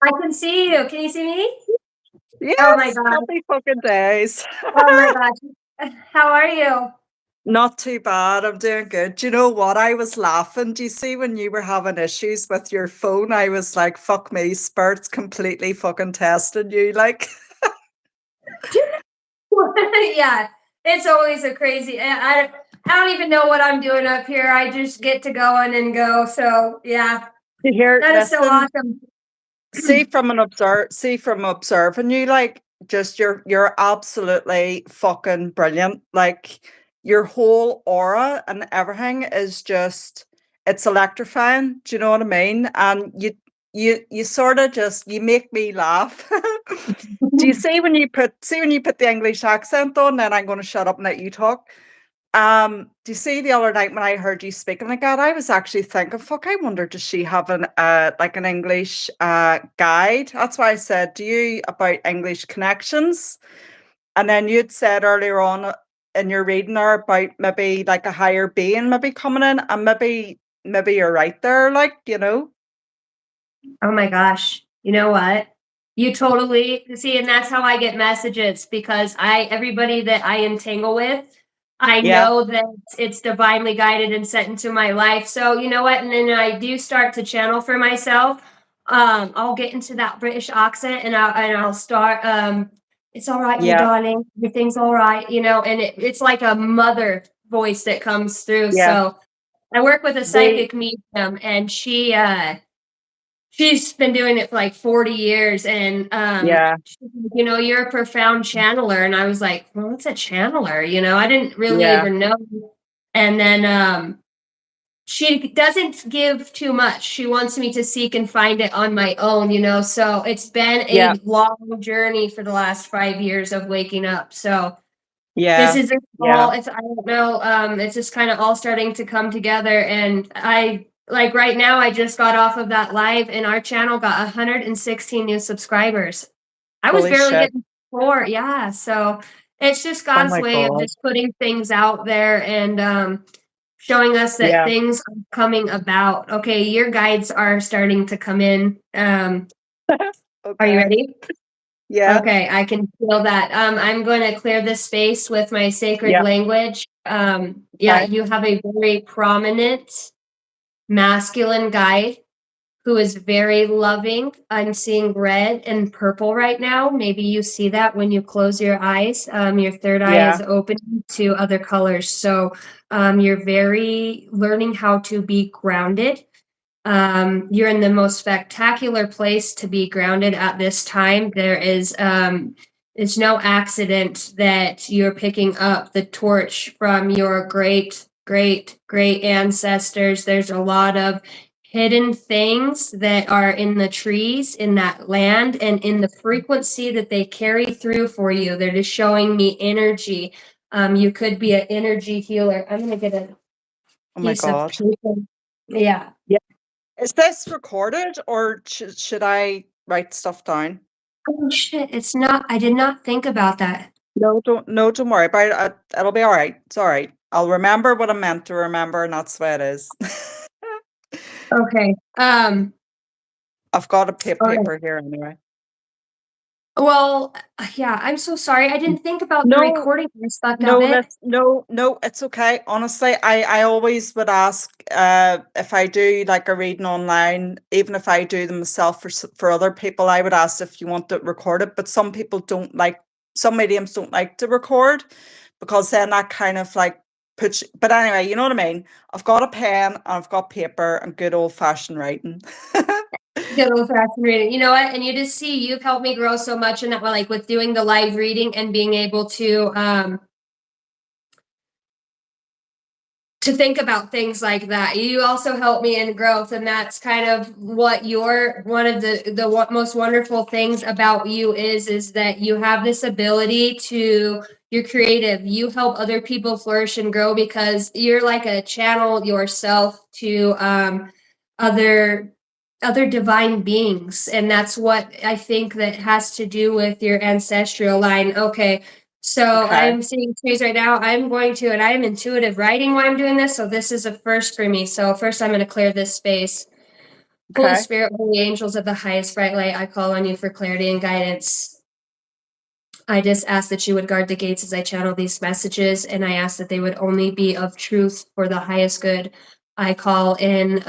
I can see you. Can you see me? Oh my Yes, gosh. happy fucking days. Oh my gosh. How are you? Not too bad. I'm doing good. Do you know what? I was laughing. Do you see when you were having issues with your phone? I was like, fuck me, Spurt's completely fucking testing you. Like, Yeah, it's always a crazy. I don't even know what I'm doing up here. I just get to go in and go. So yeah, here, that is so listen, awesome. see from observing you, like, just you're absolutely fucking brilliant. Like, your whole aura and everything is just, it's electrifying. Do you know what I mean? And you sort of just, you make me laugh. Do you see when you put the English accent on? Then I'm going to shut up and let you talk. Do you see the other night when I heard you speaking like that? I was actually thinking, fuck, I wonder, does she have an like an English guide? That's why I said to you about English connections. And then you'd said earlier on in your reading there about maybe like a higher being maybe coming in, and maybe you're right there, like, you know. Oh my gosh. You know what? You totally see, and that's how I get messages because everybody that I entangle with, I Yeah, know that it's divinely guided and sent into my life. So you know what? And then I do start to channel for myself. I'll get into that British accent and I'll start it's all right, my yeah, darling, everything's all right, and it's like a mother voice that comes through. yeah. So I work with a The psychic medium and she's been doing it for like 40 years and yeah, you're a profound channeler and I was like, well, what's a channeler? I didn't really yeah, even know. And then she doesn't give too much. She wants me to seek and find it on my own, so it's been yeah, a long journey for the last 5 years of waking up. So this yeah, is just yeah. all, it's, I don't know, it's just kind of all starting to come together. And I, like right now, I just got off of that live and our channel got 116 new subscribers. I was Holy barely shit. getting 4. Yeah. So it's just Oh God's my way of God. just putting things out there and showing us that Yeah. things are coming about. Okay, your guides are starting to come in. Are you Okay. ready? Yeah. Okay, I can feel that. I'm going to clear this space with my sacred Yeah. language. Yeah, Okay. you have a very prominent masculine guide who is very loving. I'm seeing red and purple right now. Maybe you see that when you close your eyes. Your third eye Yeah. is open to other colors. So you're very learning how to be grounded. You're in the most spectacular place to be grounded at this time. It's no accident that you're picking up the torch from your great, great, great ancestors. There's a lot of hidden things that are in the trees in that land and in the frequency that they carry through for you. They're just showing me energy. You could be an energy healer. I'm going to get a Oh my piece of God. paper. Yeah. Yeah. Is this recorded or should I write stuff down? Oh shit, it's not. I did not think about that. No, don't worry about it. It'll be all right. It's all right. I'll remember what I'm meant to remember, and that's the way it is. Okay. I've got a All right. paper here anyway. Well, yeah, I'm so sorry. I didn't think about the No, recording aspect of no, it. no, it's okay. Honestly, I always would ask if I do like a reading online, even if I do them myself for other people, I would ask if you want to record it. But some people don't like, some mediums don't like to record because then that kind of like puts. But anyway, you know what I mean. I've got a pen and I've got paper and good old fashioned writing. Good old fashioned reading. You know what? And you just see you've helped me grow so much in that way, like with doing the live reading and being able to think about things like that. You also help me in growth, and that's kind of what your one of the most wonderful things about you is that you have this ability to you're creative. You help other people flourish and grow because you're like a channel yourself to other other divine beings, and that's what I think that has to do with your ancestral line. Okay, so Okay. I'm seeing trees right now. I'm going to, and I am intuitive writing while I'm doing this. So this is a first for me. So first I'm going to clear this space. Holy Okay. Spirit, holy angels of the highest bright light, I call on you for clarity and guidance. I just ask that you would guard the gates as I channel these messages, and I ask that they would only be of truth for the highest good. I call in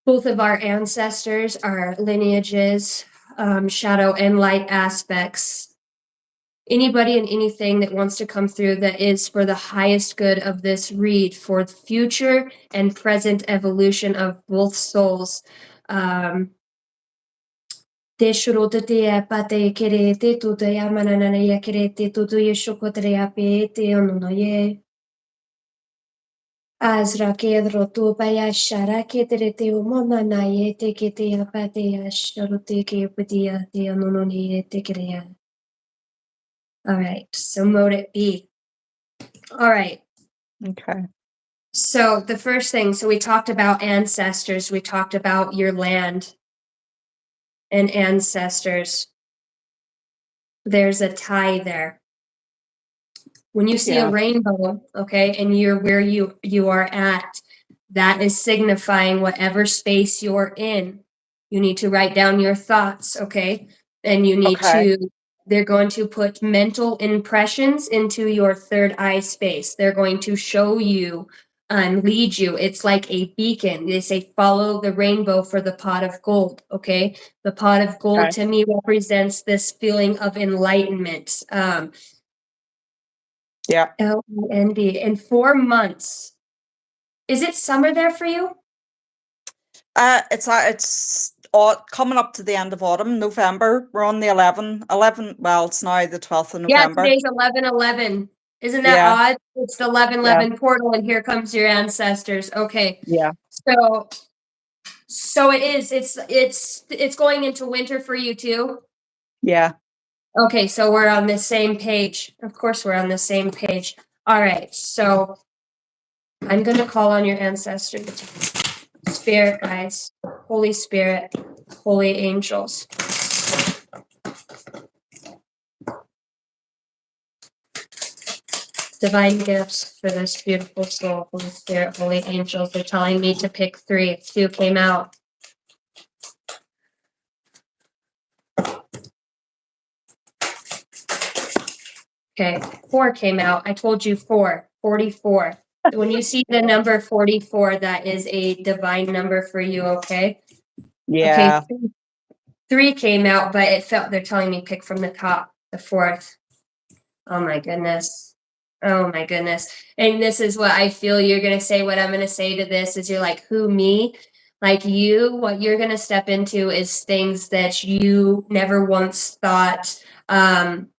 both of our ancestors, our lineages, shadow and light aspects. Anybody and anything that wants to come through that is for the highest good of this read, for the future and present evolution of both souls. Te shuru te pate kere te tuta ya manana ya kere te tutu ye shokotre ya pe te ono ye. Azra kedro tu pa ya shara ketere te umona na ye te kete ya pate ya sharu te ke pati ya te ono ye te kere ya. All right, so mode it be. All right. Okay. So the first thing, so we talked about ancestors, we talked about your land and ancestors. There's a tie there. When you see a Yeah. rainbow, okay, and you're where you are at, that is signifying whatever space you're in. You need to write down your thoughts, okay? And you need Okay. to, they're going to put mental impressions into your third eye space. They're going to show you and lead you. It's like a beacon. They say, follow the rainbow for the pot of gold, okay? The pot of gold Okay. to me represents this feeling of enlightenment. Yeah. LEND in 4 months. Is it summer there for you? It's coming up to the end of autumn, November. We're on the 11. Well, it's now the 12th of Yeah, November. today's 11/11. Isn't that Yeah. odd? It's the Yeah. 11/11 portal, and here comes your ancestors. Okay. Yeah. So it is. It's going into winter for you too. Yeah. Okay, so we're on the same page. Of course, we're on the same page. All right, so I'm gonna call on your ancestors, spirit guides, Holy Spirit, holy angels. Divine gifts for this beautiful soul, Holy Spirit, holy angels. They're telling me to pick 3. 2 came out. Okay, 4 came out. I told you 4, 44. When you see the number 44, that is a divine number for you, okay? Yeah. Okay, 3 came out, but it felt, they're telling me pick from the top, the 4th. Oh my goodness. Oh my goodness. And this is what I feel you're going to say. What I'm going to say to this is you're like, who, me? Like you, what you're going to step into is things that you never once thought.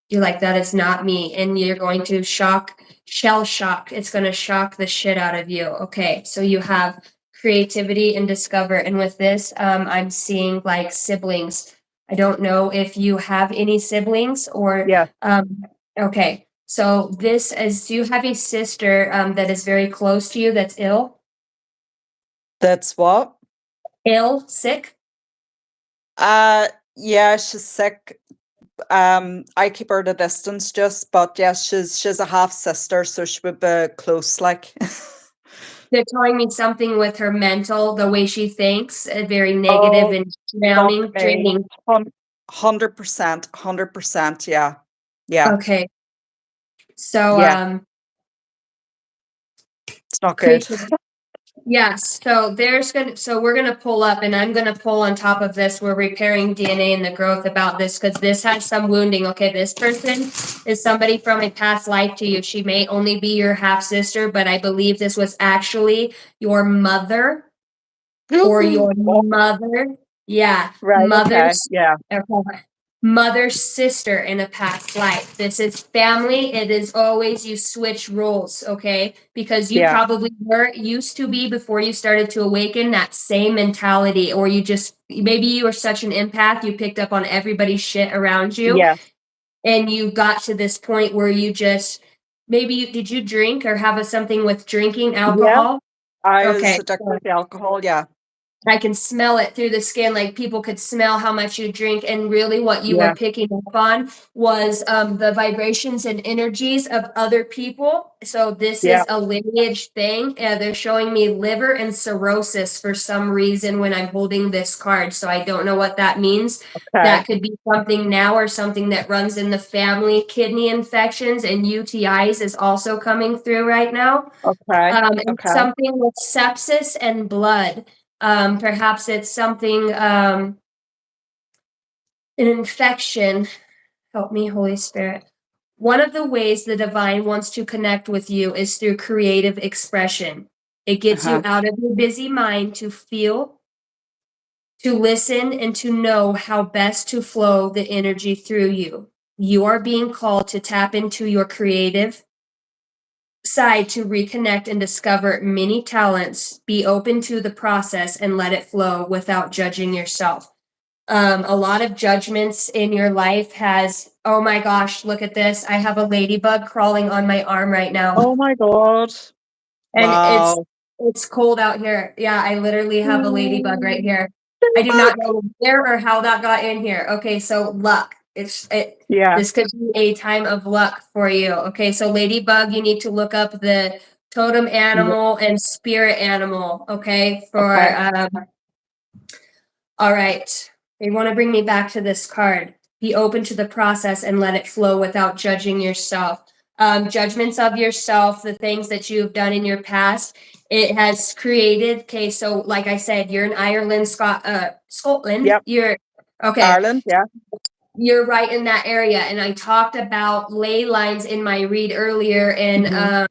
You're like, that is not me. And you're going to shell shock. It's going to shock the shit out of you. Okay. So you have creativity and discover. And with this, I'm seeing like siblings. I don't know if you have any siblings or, Yeah. okay, so this is, do you have a sister that is very close to you that's ill? That's what? Ill, sick? Yeah, she's sick. I keep her at a distance just, but yes, she's a half sister, so she would be close, like. They're telling me something with her mental, the way she thinks, very negative Oh, and fuck drowning, me. draining. 100%, 100%, yeah. Yeah. Okay, so Yeah. It's not good. creativity. Yes, so we're gonna pull up, and I'm gonna pull on top of this. We're repairing DNA and the growth about this because this has some wounding. Okay, this person is somebody from a past life to you. She may only be your half sister, but I believe this was actually your mother or your Oh, mother. Yeah, right, okay. mother's Yeah. okay. Mother's sister in a past life. This is family. It is always you switch roles, okay? Because you Yeah. probably were used to be before you started to awaken that same mentality, or you just maybe you were such an empath, you picked up on everybody's shit around you, Yeah. and you got to this point where you just did you drink or have something with drinking Yeah. alcohol? I was Okay. addicted to alcohol, yeah. I can smell it through the skin, like people could smell how much you drink, and really what you were Yeah. picking up on was the vibrations and energies of other people. So this Yeah. is a lineage thing. They're showing me liver and cirrhosis for some reason when I'm holding this card. So I don't know what that means. Okay. That could be something now or something that runs in the family. Kidney infections and UTIs is also coming through right now. Okay. And Okay. something with sepsis and blood. Perhaps it's something, an infection. Help me, Holy Spirit. One of the ways the divine wants to connect with you is through creative expression. It gets you Uh-huh. out of your busy mind to feel, to listen, and to know how best to flow the energy through you. You are being called to tap into your creative side to reconnect and discover many talents. Be open to the process and let it flow without judging yourself. A lot of judgments in your life has, oh my gosh, look at this. I have a ladybug crawling on my arm right now. Oh my God. And Wow. it's cold out here. Yeah, I literally have a ladybug right Mm. here. I do not Ladybug. know where or how that got in here. Okay, so luck. Yeah. This could be a time of luck for you. Okay, so ladybug, you need to look up the totem Yeah. animal and spirit animal. Okay, Okay. all right. They want to bring me back to this card. Be open to the process and let it flow without judging yourself. Judgments of yourself, the things that you've done in your past, it has created. Okay, so like I said, you're in Ireland, Scotland. Yep. You're okay. Ireland. Yeah. You're right in that area. And I talked about ley lines in my read earlier, and Hmm.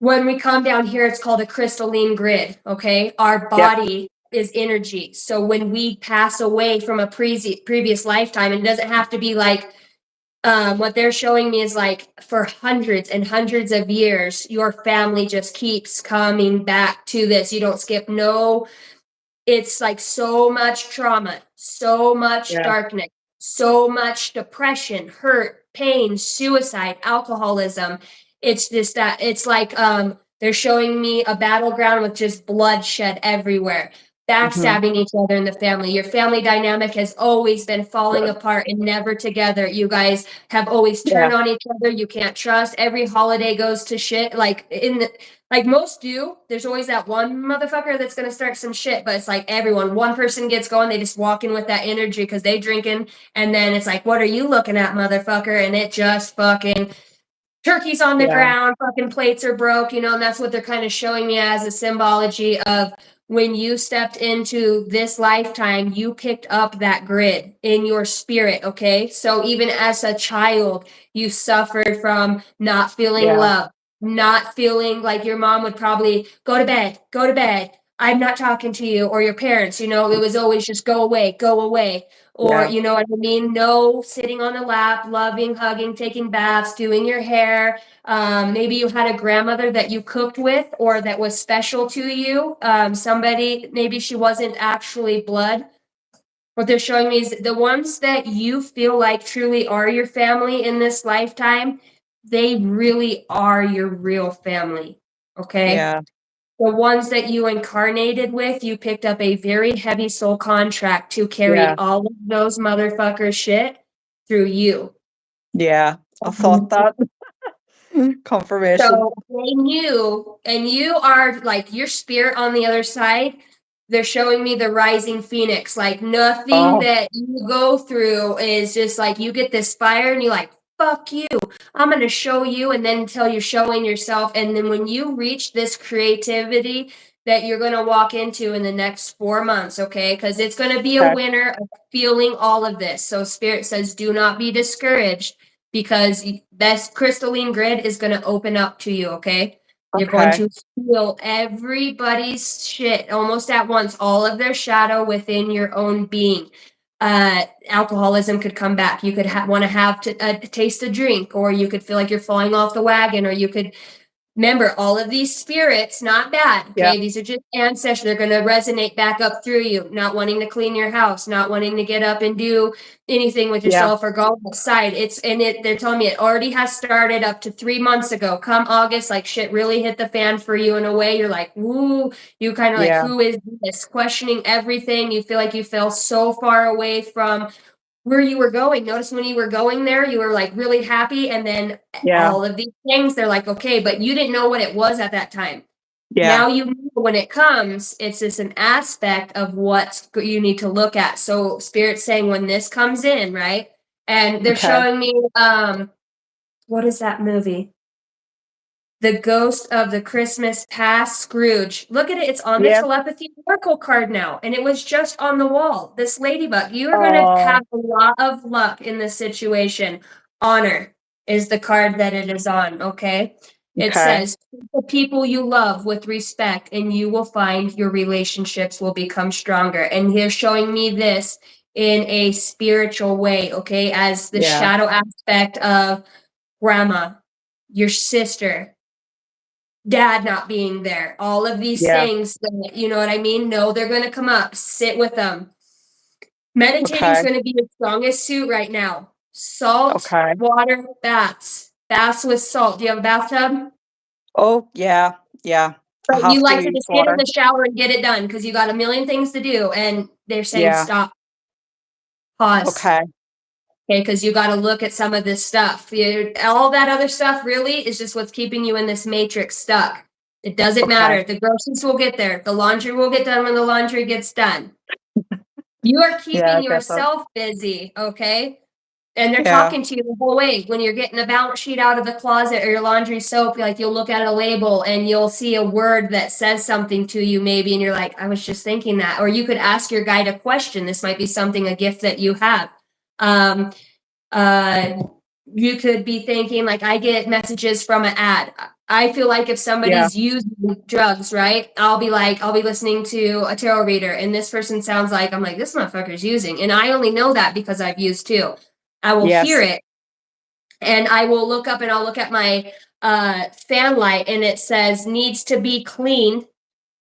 when we come down here, it's called a crystalline grid. Okay. Our Yep. body is energy. So when we pass away from a previous lifetime, it doesn't have to be like, what they're showing me is like for hundreds and hundreds of years, your family just keeps coming back to this. You don't skip no, it's like so much trauma, so much Yeah. darkness, so much depression, hurt, pain, suicide, alcoholism. It's just that it's like they're showing me a battleground with just bloodshed everywhere, Hmm. backstabbing each other in the family. Your family dynamic has always been falling apart and never together. You guys have always Yeah. turned on each other. You can't trust. Every holiday goes to shit. Like most do. There's always that one motherfucker that's gonna start some shit, but it's like everyone. One person gets going, they just walk in with that energy because they drinking, and then it's like, what are you looking at, motherfucker? And it just fucking turkeys on the Yeah. ground, fucking plates are broke, and that's what they're kind of showing me as a symbology of when you stepped into this lifetime, you picked up that grid in your spirit, okay? So even as a child, you suffered from not feeling Yeah. love, not feeling like your mom would probably go to bed, go to bed. I'm not talking to you, or your parents, it was always just go away, go away. Or, Yeah. you know what I mean? No sitting on the lap, loving, hugging, taking baths, doing your hair. Maybe you had a grandmother that you cooked with or that was special to you. Somebody, maybe she wasn't actually blood. What they're showing me is the ones that you feel like truly are your family in this lifetime, they really are your real family. Okay. Yeah. The ones that you incarnated with, you picked up a very heavy soul contract to carry Yeah. all of those motherfuckers shit through you. Yeah. I thought that. Confirmation. So they knew, and you are like your spirit on the other side. They're showing me the rising phoenix. Like nothing Oh, that you go through is just like you get this fire and you're like, fuck you. I'm going to show you. And then until you're showing yourself. And then when you reach this creativity that you're going to walk into in the next 4 months, okay? Because it's going to be a okay. winter of feeling all of this. So Spirit says, do not be discouraged because this crystalline grid is going to open up to you, okay? You're going Okay. to feel everybody's shit almost at once, all of their shadow within your own being. Alcoholism could come back. You could want to have a taste of drink, or you could feel like you're falling off the wagon, or you could Remember, all of these spirits, not bad, Yeah. okay? These are just ancestors. They're going to resonate back up through you, not wanting to clean your house, not wanting to get up and do anything with Yeah. yourself or go outside. They're telling me it already has started up to 3 months ago. Come August, like shit really hit the fan for you in a way. You're like, woo, you kind of like, Yeah. who is this? Questioning everything. You feel like you fell so far away from where you were going. Notice when you were going there, you were like really happy. And then Yeah. all of these things, they're like, okay, but you didn't know what it was at that time. Yeah. Now you know when it comes, it's just an aspect of what you need to look at. So Spirit's saying when this comes in, right? And they're Okay. showing me what is that movie? The Ghost of the Christmas Past, Scrooge. Look at it. It's on the Yeah. telepathy oracle card now, and it was just on the wall. This ladybug. You are going to Oh, have a lot of luck in this situation. Honor is the card that it is on, okay? It okay. says, treat the people you love with respect, and you will find your relationships will become stronger. And they're showing me this in a spiritual way, okay? As the Yeah. shadow aspect of grandma, your sister, dad not being there, all of these Yeah. things that, you know what I mean? No, they're going to come up, sit with them. Meditating is Okay. going to be your strongest suit right now. Salt, Okay. water, baths. Baths with salt. Do you have a bathtub? Oh, yeah. Yeah. I But you have to like to use just get in water. the shower and get it done because you got a million things to do. And they're saying, Yeah. stop, pause. Okay. Okay, because you got to look at some of this stuff. All that other stuff really is just what's keeping you in this matrix stuck. It doesn't Okay. matter. The groceries will get there. The laundry will get done when the laundry gets done. You are Yeah, I keeping get that. yourself busy, okay? And they're Yeah. talking to you the whole way. When you're getting a balance sheet out of the closet or your laundry soap, like you'll look at a label and you'll see a word that says something to you maybe, and you're like, I was just thinking that. Or you could ask your guide a question. This might be something, a gift that you have. Um, uh, you could be thinking, like, I get messages from an ad. I feel like if Yeah. somebody's using drugs, right? I'll be listening to a tarot reader, and this person sounds like, I'm like, this motherfucker's using. And I only know that because I've used too. I will hear Yes. it, and I will look up and I'll look at my fan light, and it says needs to be cleaned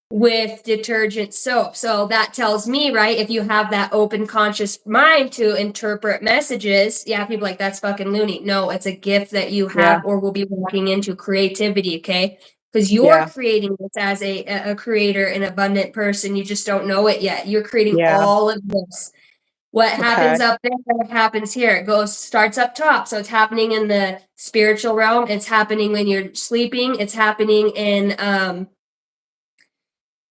with detergent soap. So that tells me, right, if you have that open conscious mind to interpret messages, yeah, people like that's fucking loony. No, it's a gift that you Yeah. have or will be walking into creativity, okay? Because you're Yeah. creating this as a creator, an abundant person. You just don't know it yet. You're creating Yeah. all of this. What Okay. happens up there happens here. It starts up top. So it's happening in the spiritual realm. It's happening when you're sleeping. It's happening in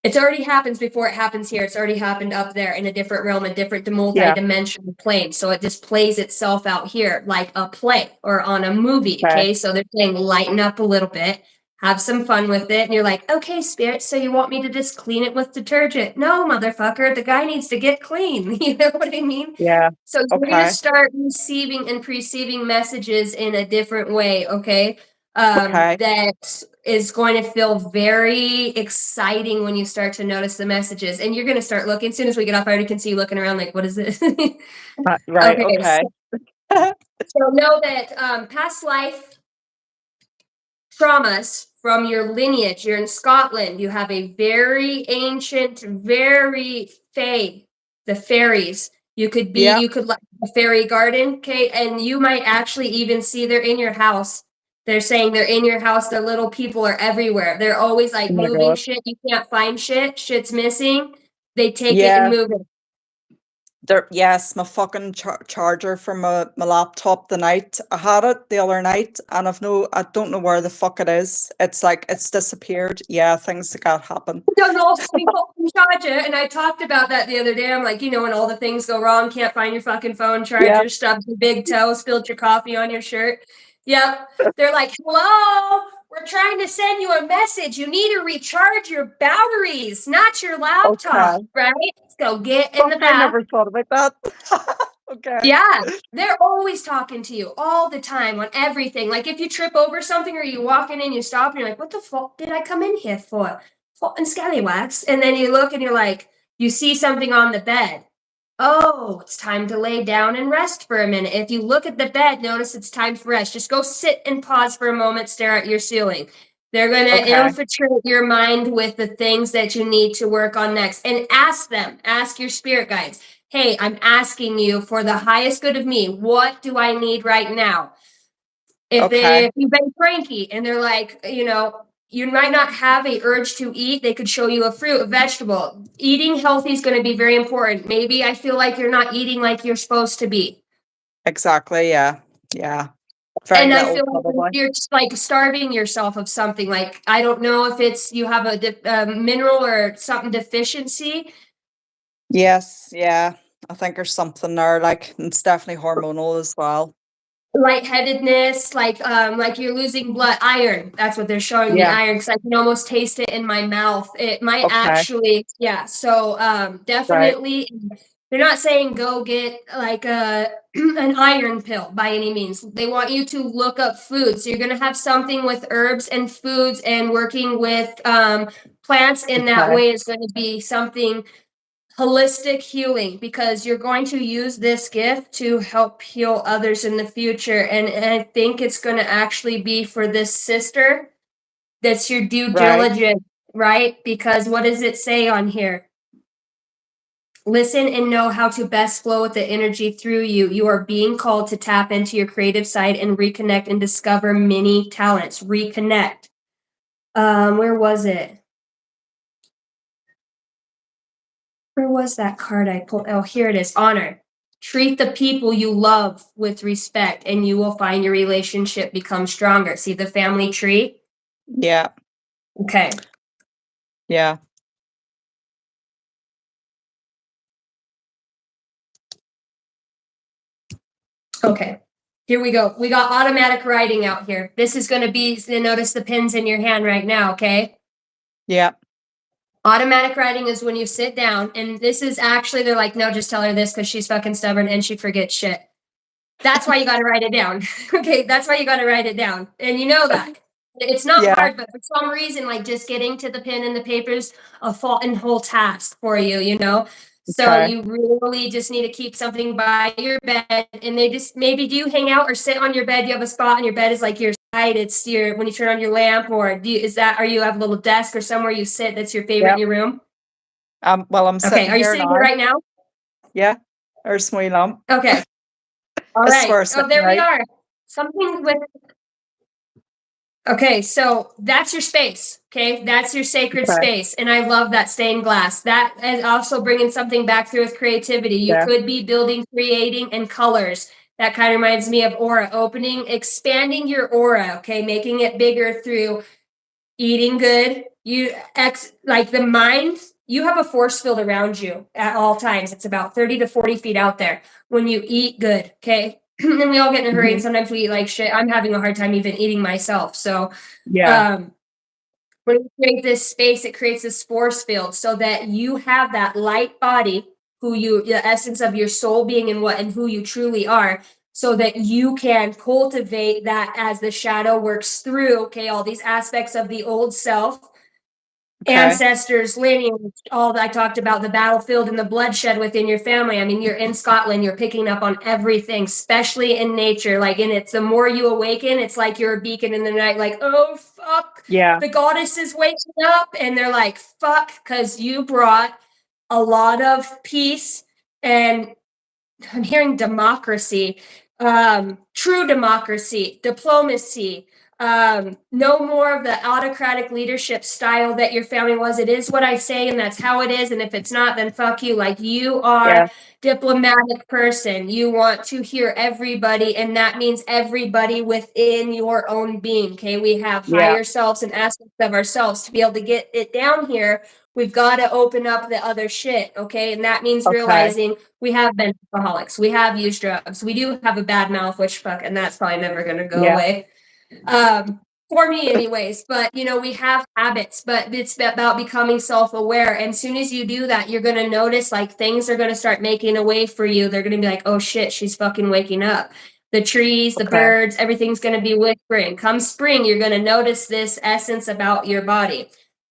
it's already happens before it happens here. It's already happened up there in a different realm, a different Yeah. multi-dimensional plane. So it just plays itself out here like a play or on a movie. Okay. Okay. So they're saying lighten up a little bit, have some fun with it. And you're like, okay, spirit, so you want me to just clean it with detergent? No, motherfucker. The guy needs to get clean. You know what I mean? Yeah. So you're going to Okay. start receiving and perceiving messages in a different way. Okay. Okay. That is going to feel very exciting when you start to notice the messages. And you're going to start looking. As soon as we get off, I already can see you looking around like, what is this? Right. Okay. Okay. So know that past life traumas from your lineage, you're in Scotland, you have a very ancient, very the fairies. Yeah. You could like a fairy garden, okay? And you might actually even see they're in your house. They're saying they're in your house. The little people are everywhere. They're always like Oh my moving God. shit. You can't find shit. Shit's missing. They take it and Yeah. move it. There, yes, my fucking charger for my laptop the night. I had it the other night and I don't know where the fuck it is. It's like it's disappeared. Yeah, things like that happen. Don't know we fucking charge it. And I talked about that the other day. I'm like, when all the things go wrong, can't find your fucking phone Yeah. charger, stubbed your big toe, spilled your coffee on your shirt. Yep. They're like, hello, we're trying to send you a message. You need to recharge your batteries, not your laptop, Okay. right? So get in Fuck, the I bath. never thought about that. Okay. Yeah, they're always talking to you all the time on everything. Like if you trip over something or you walk in and you stop and you're like, what the fuck did I come in here for? Fucking scallywags. And then you look and you're like, you see something on the bed. Oh, it's time to lay down and rest for a minute. If you look at the bed, notice it's time for rest. Just go sit and pause for a moment, stare at your ceiling. They're going to Okay. infiltrate your mind with the things that you need to work on next. And ask your spirit guides, hey, I'm asking you for the highest good of me. What do I need right now? Okay. If you've been cranky and they're like, you might not have a urge to eat, they could show you a fruit, a vegetable. Eating healthy is going to be very important. Maybe I feel like you're not eating like you're supposed to be. Exactly. Yeah. Yeah. Very And I little, feel like probably. you're just like starving yourself of something. Like, I don't know if it's you have a mineral or something deficiency. Yes. Yeah. I think there's something there. Like, it's definitely hormonal as well. Lightheadedness, like you're losing blood. Iron, that's what they're showing me. Yeah. Iron, because I can almost taste it in my mouth. It might Okay. actually, yeah. So Right. definitely, they're not saying go get like a an iron pill by any means. They want you to look up food, so you're going to have something with herbs and foods, and working with plants in that Okay. way is going to be something holistic healing, because you're going to use this gift to help heal others in the future. And I think it's going to actually be for this sister. That's your due Right. diligence, right? Because what does it say on here? Listen and know how to best flow with the energy through you. You are being called to tap into your creative side and reconnect and discover many talents. Reconnect. Where was it? Where was that card I pulled? Oh, here it is. Honor. Treat the people you love with respect, and you will find your relationship become stronger. See the family tree? Yeah. Okay. Yeah. Okay. Here we go. We got automatic writing out here. This is going to be, notice the pins in your hand right now, okay? Yeah. Automatic writing is when you sit down, and this is actually, they're like, no, just tell her this because she's fucking stubborn and she forgets shit. That's why you got to write it down. Okay, that's why you got to write it down. And you know that. It's not Yeah. hard, but for some reason, like just getting to the pen and the paper's a fault and whole task for you. So Okay. you really just need to keep something by your bed, and they just maybe do hang out or sit on your bed. You have a spot on your bed is like your side. It's your when you turn on your lamp, or are you have a little desk or somewhere you sit that's your favorite in Yep. your room? Well, I'm Okay, sitting are you here sitting here now. right now? Yeah. There's my lamp. Okay, all I right. swear Oh, sitting there we right. are. Something with Okay, so that's your space. Okay, that's your sacred Okay. space. And I love that stained glass. That is also bringing something back through with creativity. You Yeah. could be building, creating, and colors. That kind of reminds me of aura, opening, expanding your aura. Okay, making it bigger through eating good. Like the mind, you have a force field around you at all times. It's about 30 to 40 feet out there when you eat good. Okay. And we all get in a hurry, and Mhm. sometimes we eat like shit. I'm having a hard time even eating myself. So Yeah. um when you create this space, it creates this force field so that you have that light body, the essence of your soul being and who you truly are, so that you can cultivate that as the shadow works through, okay, all these aspects of the old self, Okay. ancestors, lineage, all that I talked about, the battlefield and the bloodshed within your family. I mean, you're in Scotland, you're picking up on everything, especially in nature. Like, and it's the more you awaken, it's like you're a beacon in the night, like, oh, fuck, Yeah. the goddess is waking up. And they're like, fuck, because you brought a lot of peace and I'm hearing democracy, true democracy, diplomacy, no more of the autocratic leadership style that your family was. It is what I say, and that's how it is. And if it's not, then fuck you. Like, you Yeah. are diplomatic person. You want to hear everybody, and that means everybody within your own being. Okay, we have Yeah. higher selves and aspects of ourselves. To be able to get it down here, we've got to open up the other shit. Okay, and that means Okay. realizing we have been alcoholics, we have used drugs, we do have a bad mouth, which fuck, and that's probably never going to go Yeah. away. For me anyways, but we have habits, but it's about becoming self-aware. And as soon as you do that, you're going to notice like things are going to start making a way for you. They're going to be like, oh shit, she's fucking waking up. The trees, the Okay. birds, everything's going to be whispering. Come spring, you're going to notice this essence about your body.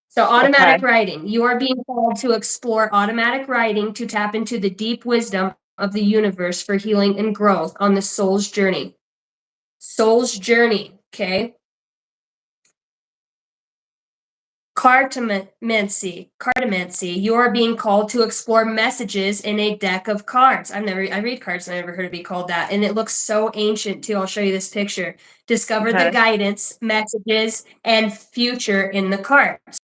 So Okay. automatic writing, you are being called to explore automatic writing to tap into the deep wisdom of the universe for healing and growth on the soul's journey. Soul's journey, okay? Cartomancy. You are being called to explore messages in a deck of cards. I read cards and I never heard it be called that. And it looks so ancient too. I'll show you this picture. Discover the Okay. guidance, messages, and future in the cards.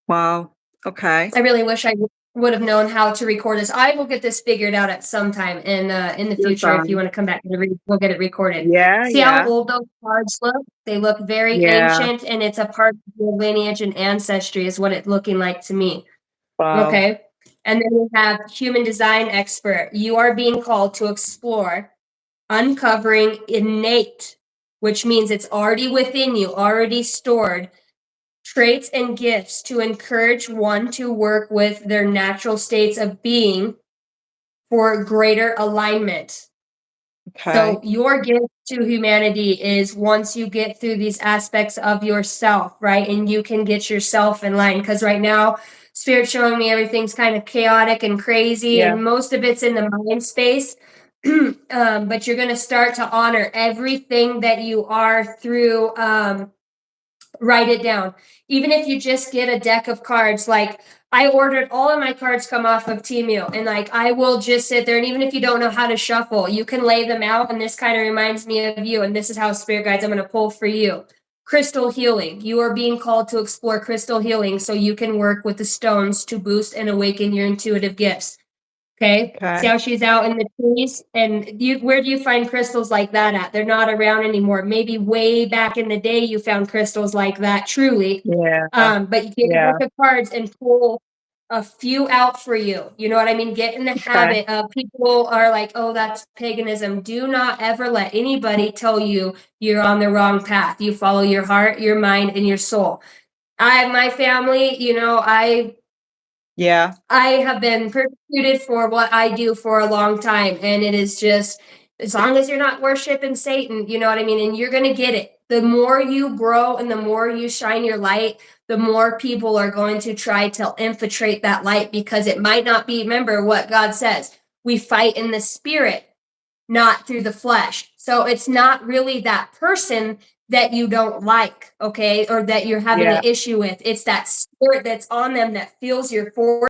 Wow. Okay. I really wish I would have known how to record this. I will get this figured out at some time in the You're future. If you fine. want to come back and we'll get it recorded. Yeah, See how yeah, old those cards look? They look very yeah. ancient, and it's a part of your lineage and ancestry is what it's looking like to me. Wow. Okay. And then we have human design expert. You are being called to explore uncovering innate, which means it's already within you, already stored traits and gifts to encourage one to work with their natural states of being for greater alignment. So Okay. your gift to humanity is once you get through these aspects of yourself, right? And you can get yourself in line. Because right now, Spirit's showing me everything's kind of chaotic and crazy, Yeah. and most of it's in the mind space. But you're going to start to honor everything that you are through write it down. Even if you just get a deck of cards, like I ordered all of my cards come off of Temu, and like I will just sit there, and even if you don't know how to shuffle, you can lay them out, and this kind of reminds me of you, and this is how spirit guides I'm going to pull for you. Crystal healing. You are being called to explore crystal healing so you can work with the stones to boost and awaken your intuitive gifts. Okay. See Okay. how she's out in the trees? And where do you find crystals like that at? They're not around anymore. Maybe way back in the day you found crystals like that, truly. Yeah. But you get a Yeah. deck of cards and pull a few out for you. You know what I mean? Get in the Okay. habit of people are like, oh, that's paganism. Do not ever let anybody tell you you're on the wrong path. You follow your heart, your mind, and your soul. My family, Yeah. I have been persecuted for what I do for a long time. And it is just, as long as you're not worshiping Satan, you know what I mean? And you're going to get it. The more you grow and the more you shine your light, the more people are going to try to infiltrate that light because it might not be, remember what God says, we fight in the spirit, not through the flesh. So it's not really that person that you don't like, okay, or that you're having Yeah. an issue with. It's that spirit that's on them that feels your force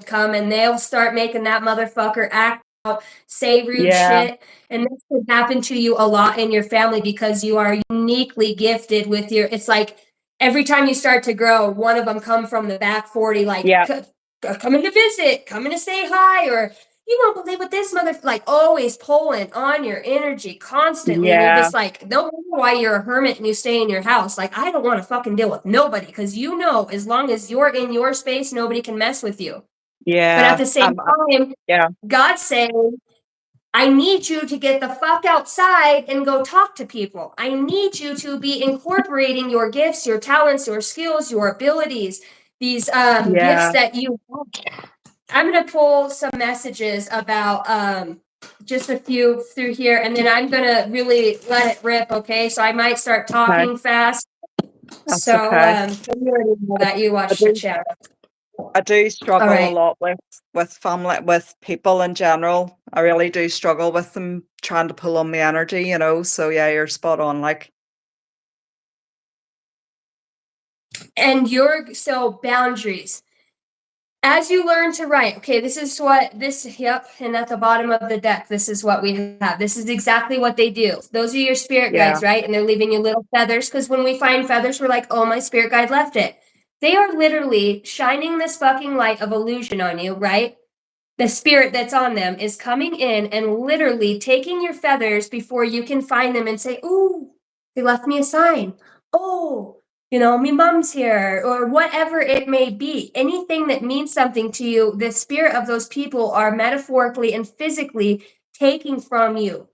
come, and they'll start making that motherfucker act out, say rude Yeah. shit. And this could happen to you a lot in your family because you are uniquely gifted with your, it's like every time you start to grow, one of them come from the back 40, like Yeah. coming to visit, coming to say hi, or you won't believe what this mother, like always pulling on your energy constantly. And you're Yeah. just like, no wonder why you're a hermit and you stay in your house. Like, I don't want to fucking deal with nobody because you know, as long as you're in your space, nobody can mess with you. But at Yeah. the same time, Yeah. God's saying, I need you to get the fuck outside and go talk to people. I need you to be incorporating your gifts, your talents, your skills, your abilities, these gifts Yeah. that you have. I'm going to pull some messages about just a few through here, and then I'm going to really let it rip, okay? So I might start Okay. talking fast. That's So okay. you already know that. You I watched the do chat. I do All struggle a right. lot with family, with people in general. I really do struggle with them trying to pull on my energy, you know. So yeah, you're spot on. Like, And so boundaries. As you learn to write, okay, this is what this, yep, and at the bottom of the deck, this is what we have. This is exactly what they do. Those are your spirit yeah, guides, right? And they're leaving you little feathers because when we find feathers, we're like, oh, my spirit guide left it. They are literally shining this fucking light of illusion on you, right? The spirit that's on them is coming in and literally taking your feathers before you can find them and say, ooh, they left me a sign. Oh, me mom's here, or whatever it may be. Anything that means something to you, the spirit of those people are metaphorically and physically taking from you.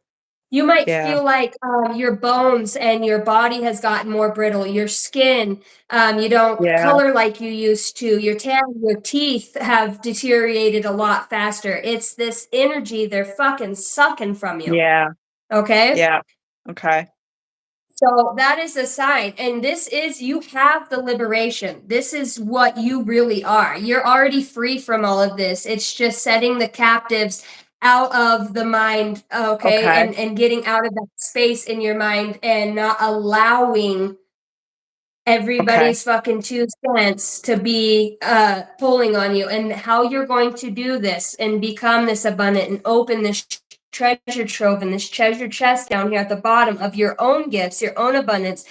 You might yeah, feel like your bones and your body has gotten more brittle, your skin, you don't yeah, color like you used to, your teeth have deteriorated a lot faster. It's this energy they're fucking sucking from you. yeah, Okay. yeah. Okay. So that is a sign. And this is, you have the liberation. This is what you really are. You're already free from all of this. It's just setting the captives out of the mind, okay, Okay. and getting out of that space in your mind and not allowing Okay. everybody's fucking 2 cents to be pulling on you, and how you're going to do this and become this abundant and open this treasure trove and this treasure chest down here at the bottom of your own gifts, your own abundance,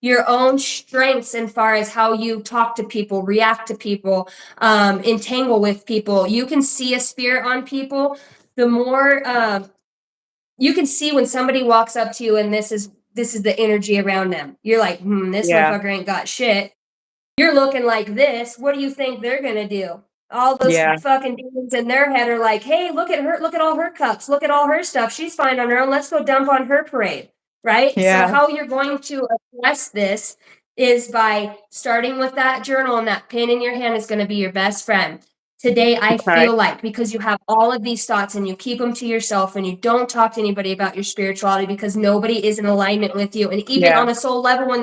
your own strengths, as far as how you talk to people, react to people, entangle with people. You can see a spirit on people. The more you can see when somebody walks up to you and this is the energy around them. You're like, this Yeah. motherfucker ain't got shit. You're looking like this. What do you think they're gonna do? All those Yeah. fucking demons in their head are like, hey, look at her, look at all her cups, look at all her stuff. She's fine on her own. Let's go dump on her parade. Right? So Yeah. how you're going to address this is by starting with that journal, and that pen in your hand is going to be your best friend. Today, I Okay. feel like, because you have all of these thoughts and you keep them to yourself and you don't talk to anybody about your spirituality because nobody is in alignment with you. And even Yeah. on a soul level, when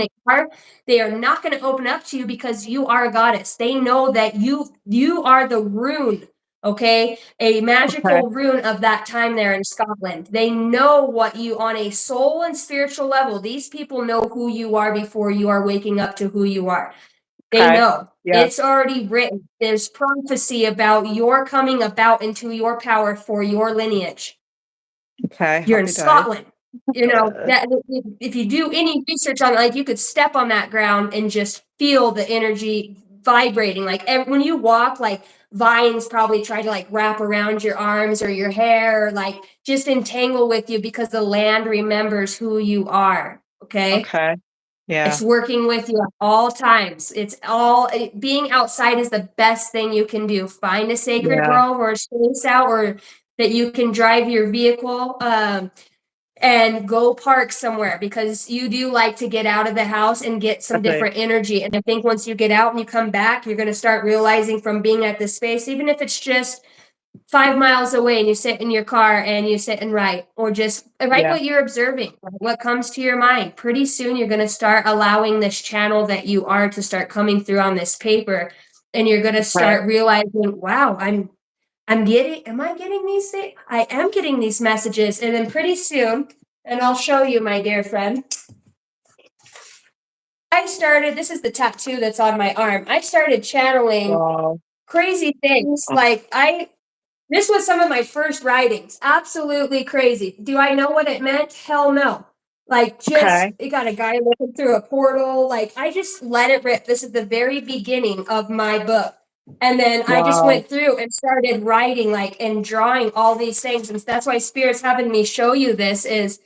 they are not going to open up to you because you are a goddess. They know that you are the rune, okay? A Okay. magical rune of that time there in Scotland. They know what you, on a soul and spiritual level, these people know who you are before you are waking up to who you are. They Okay. know. Yeah. It's already written. There's prophecy about your coming about into your power for your lineage. Okay. You're in Happy days. Scotland. You know, that if you do any research on it, like, you could step on that ground and just feel the energy vibrating. Like, when you walk, like, vines probably try to like wrap around your arms or your hair, or like just entangle with you, because the land remembers who you are. Okay. Okay. It's Yeah. working with you at all times. Being outside is the best thing you can do. Find a sacred Yeah. grove or a space out, or that you can drive your vehicle, and go park somewhere, because you do like to get out of the house and get I some do. different energy. And I think once you get out and you come back, you're going to start realizing, from being at this space, even if it's just 5 miles away, and you sit in your car and you sit and write, or just write Yeah. what you're observing, what comes to your mind. Pretty soon you're going to start allowing this channel that you are to start coming through on this paper, and you're going to Okay. start realizing, wow, am I getting these things? I am getting these messages. And then pretty soon, and I'll show you, my dear friend, this is the tattoo that's on my arm. I started channeling Wow. crazy things. This was some of my first writings. Absolutely crazy. Do I know what it meant? Hell no. Okay. It got a guy looking through a portal. I just let it rip. This is the very beginning of my book. And then I just Wow. went through and started writing, and drawing all these things. And that's why Spirit's having me show you this, is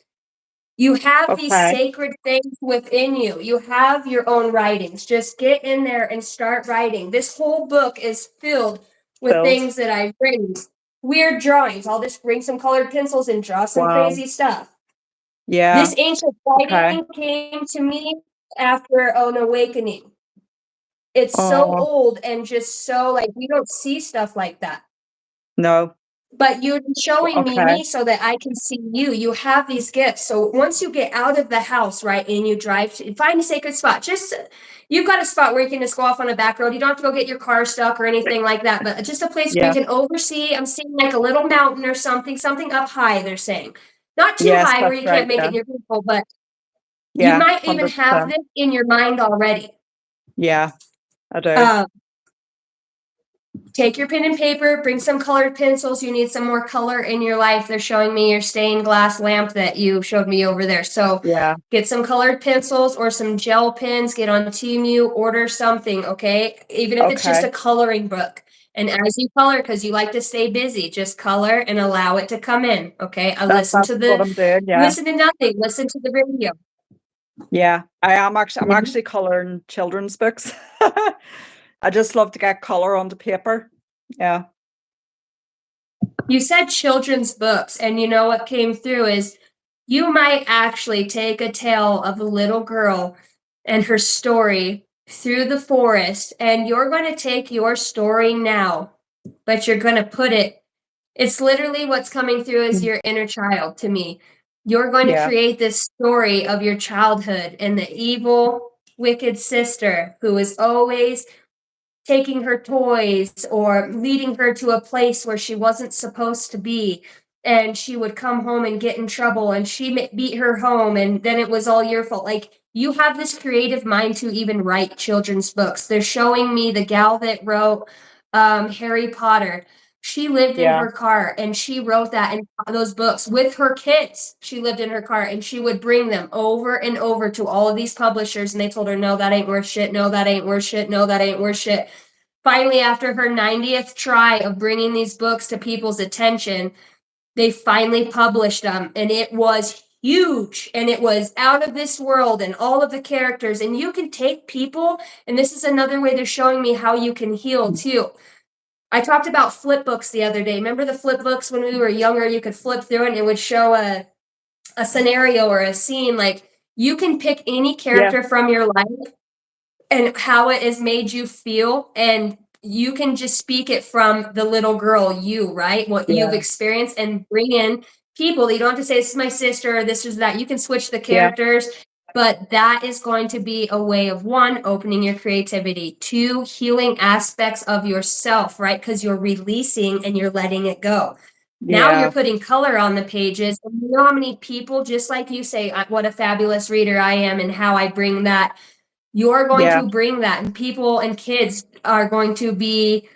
you have these Okay. sacred things within you. You have your own writings. Just get in there and start writing. This whole book is filled with Filled. things that I've written. Weird drawings. I'll just bring some colored pencils and draw some Wow. crazy stuff. Yeah. This ancient Okay. writing came to me after an awakening. It's so Oh, old and just so, we don't see stuff like that. no. But you're showing Okay. me so that I can see you. You have these gifts. So once you get out of the house, right, and you find a sacred spot. You've got a spot where you can just go off on a back road. You don't have to go get your car stuck or anything like that, but just a place where you Yeah. can oversee. I'm seeing like a little mountain or something up high, they're saying. Not too Yes, high where that's you right. can't make it Yeah. in your vehicle, but you Yeah. might even have 100%. this in your mind already. Yeah, I do. Um, Take your pen and paper, bring some colored pencils. You need some more color in your life. They're showing me your stained glass lamp that you showed me over there. So Yeah. get some colored pencils or some gel pens, get on Temu, order something, okay? Even if it's just Okay. a coloring book. And as you color, because you like to stay busy, just color and allow it to come in, okay? That's what I'm doing. Yeah. Listen to nothing, listen to the radio. Yeah. I'm actually coloring children's books. I just love to get color onto paper. Yeah. You said children's books, and you know what came through is you might actually take a tale of a little girl and her story through the forest, and you're going to take your story now, but you're going to it's literally what's coming through as Mm. your inner child to me. You're going to Yeah. create this story of your childhood and the evil, wicked sister who is always taking her toys or leading her to a place where she wasn't supposed to be. And she would come home and get in trouble, and she beat her home, and then it was all your fault. you have this creative mind to even write children's books. They're showing me the gal that wrote Harry Potter. She lived in Yeah. her car and she wrote that in those books with her kids. She lived in her car and she would bring them over and over to all of these publishers, and they told her, no, that ain't worth shit. No, that ain't worth shit. No, that ain't worth shit. Finally, after her 90th try of bringing these books to people's attention, they finally published them, and it was huge and it was out of this world, and all of the characters. And you can take people, and this is another way they're showing me how you can heal too. I talked about flip books the other day. Remember the flip books when we were younger? You could flip through it and it would show a scenario or a scene. Like, you can pick any Yeah. character from your life and how it has made you feel, and you can just speak it from the little girl you, right? What you've Yeah. experienced, and bring in people. You don't have to say, this is my sister, or this is that. You can switch the Yeah. characters, but that is going to be a way of, one, opening your creativity, two, healing aspects of yourself, right? Because you're releasing and you're letting it go. Now you're Yeah. putting color on the pages. And you know how many people, just like you say, what a fabulous reader I am, and how I bring that, you're going Yeah. to bring that, and people and kids are going to be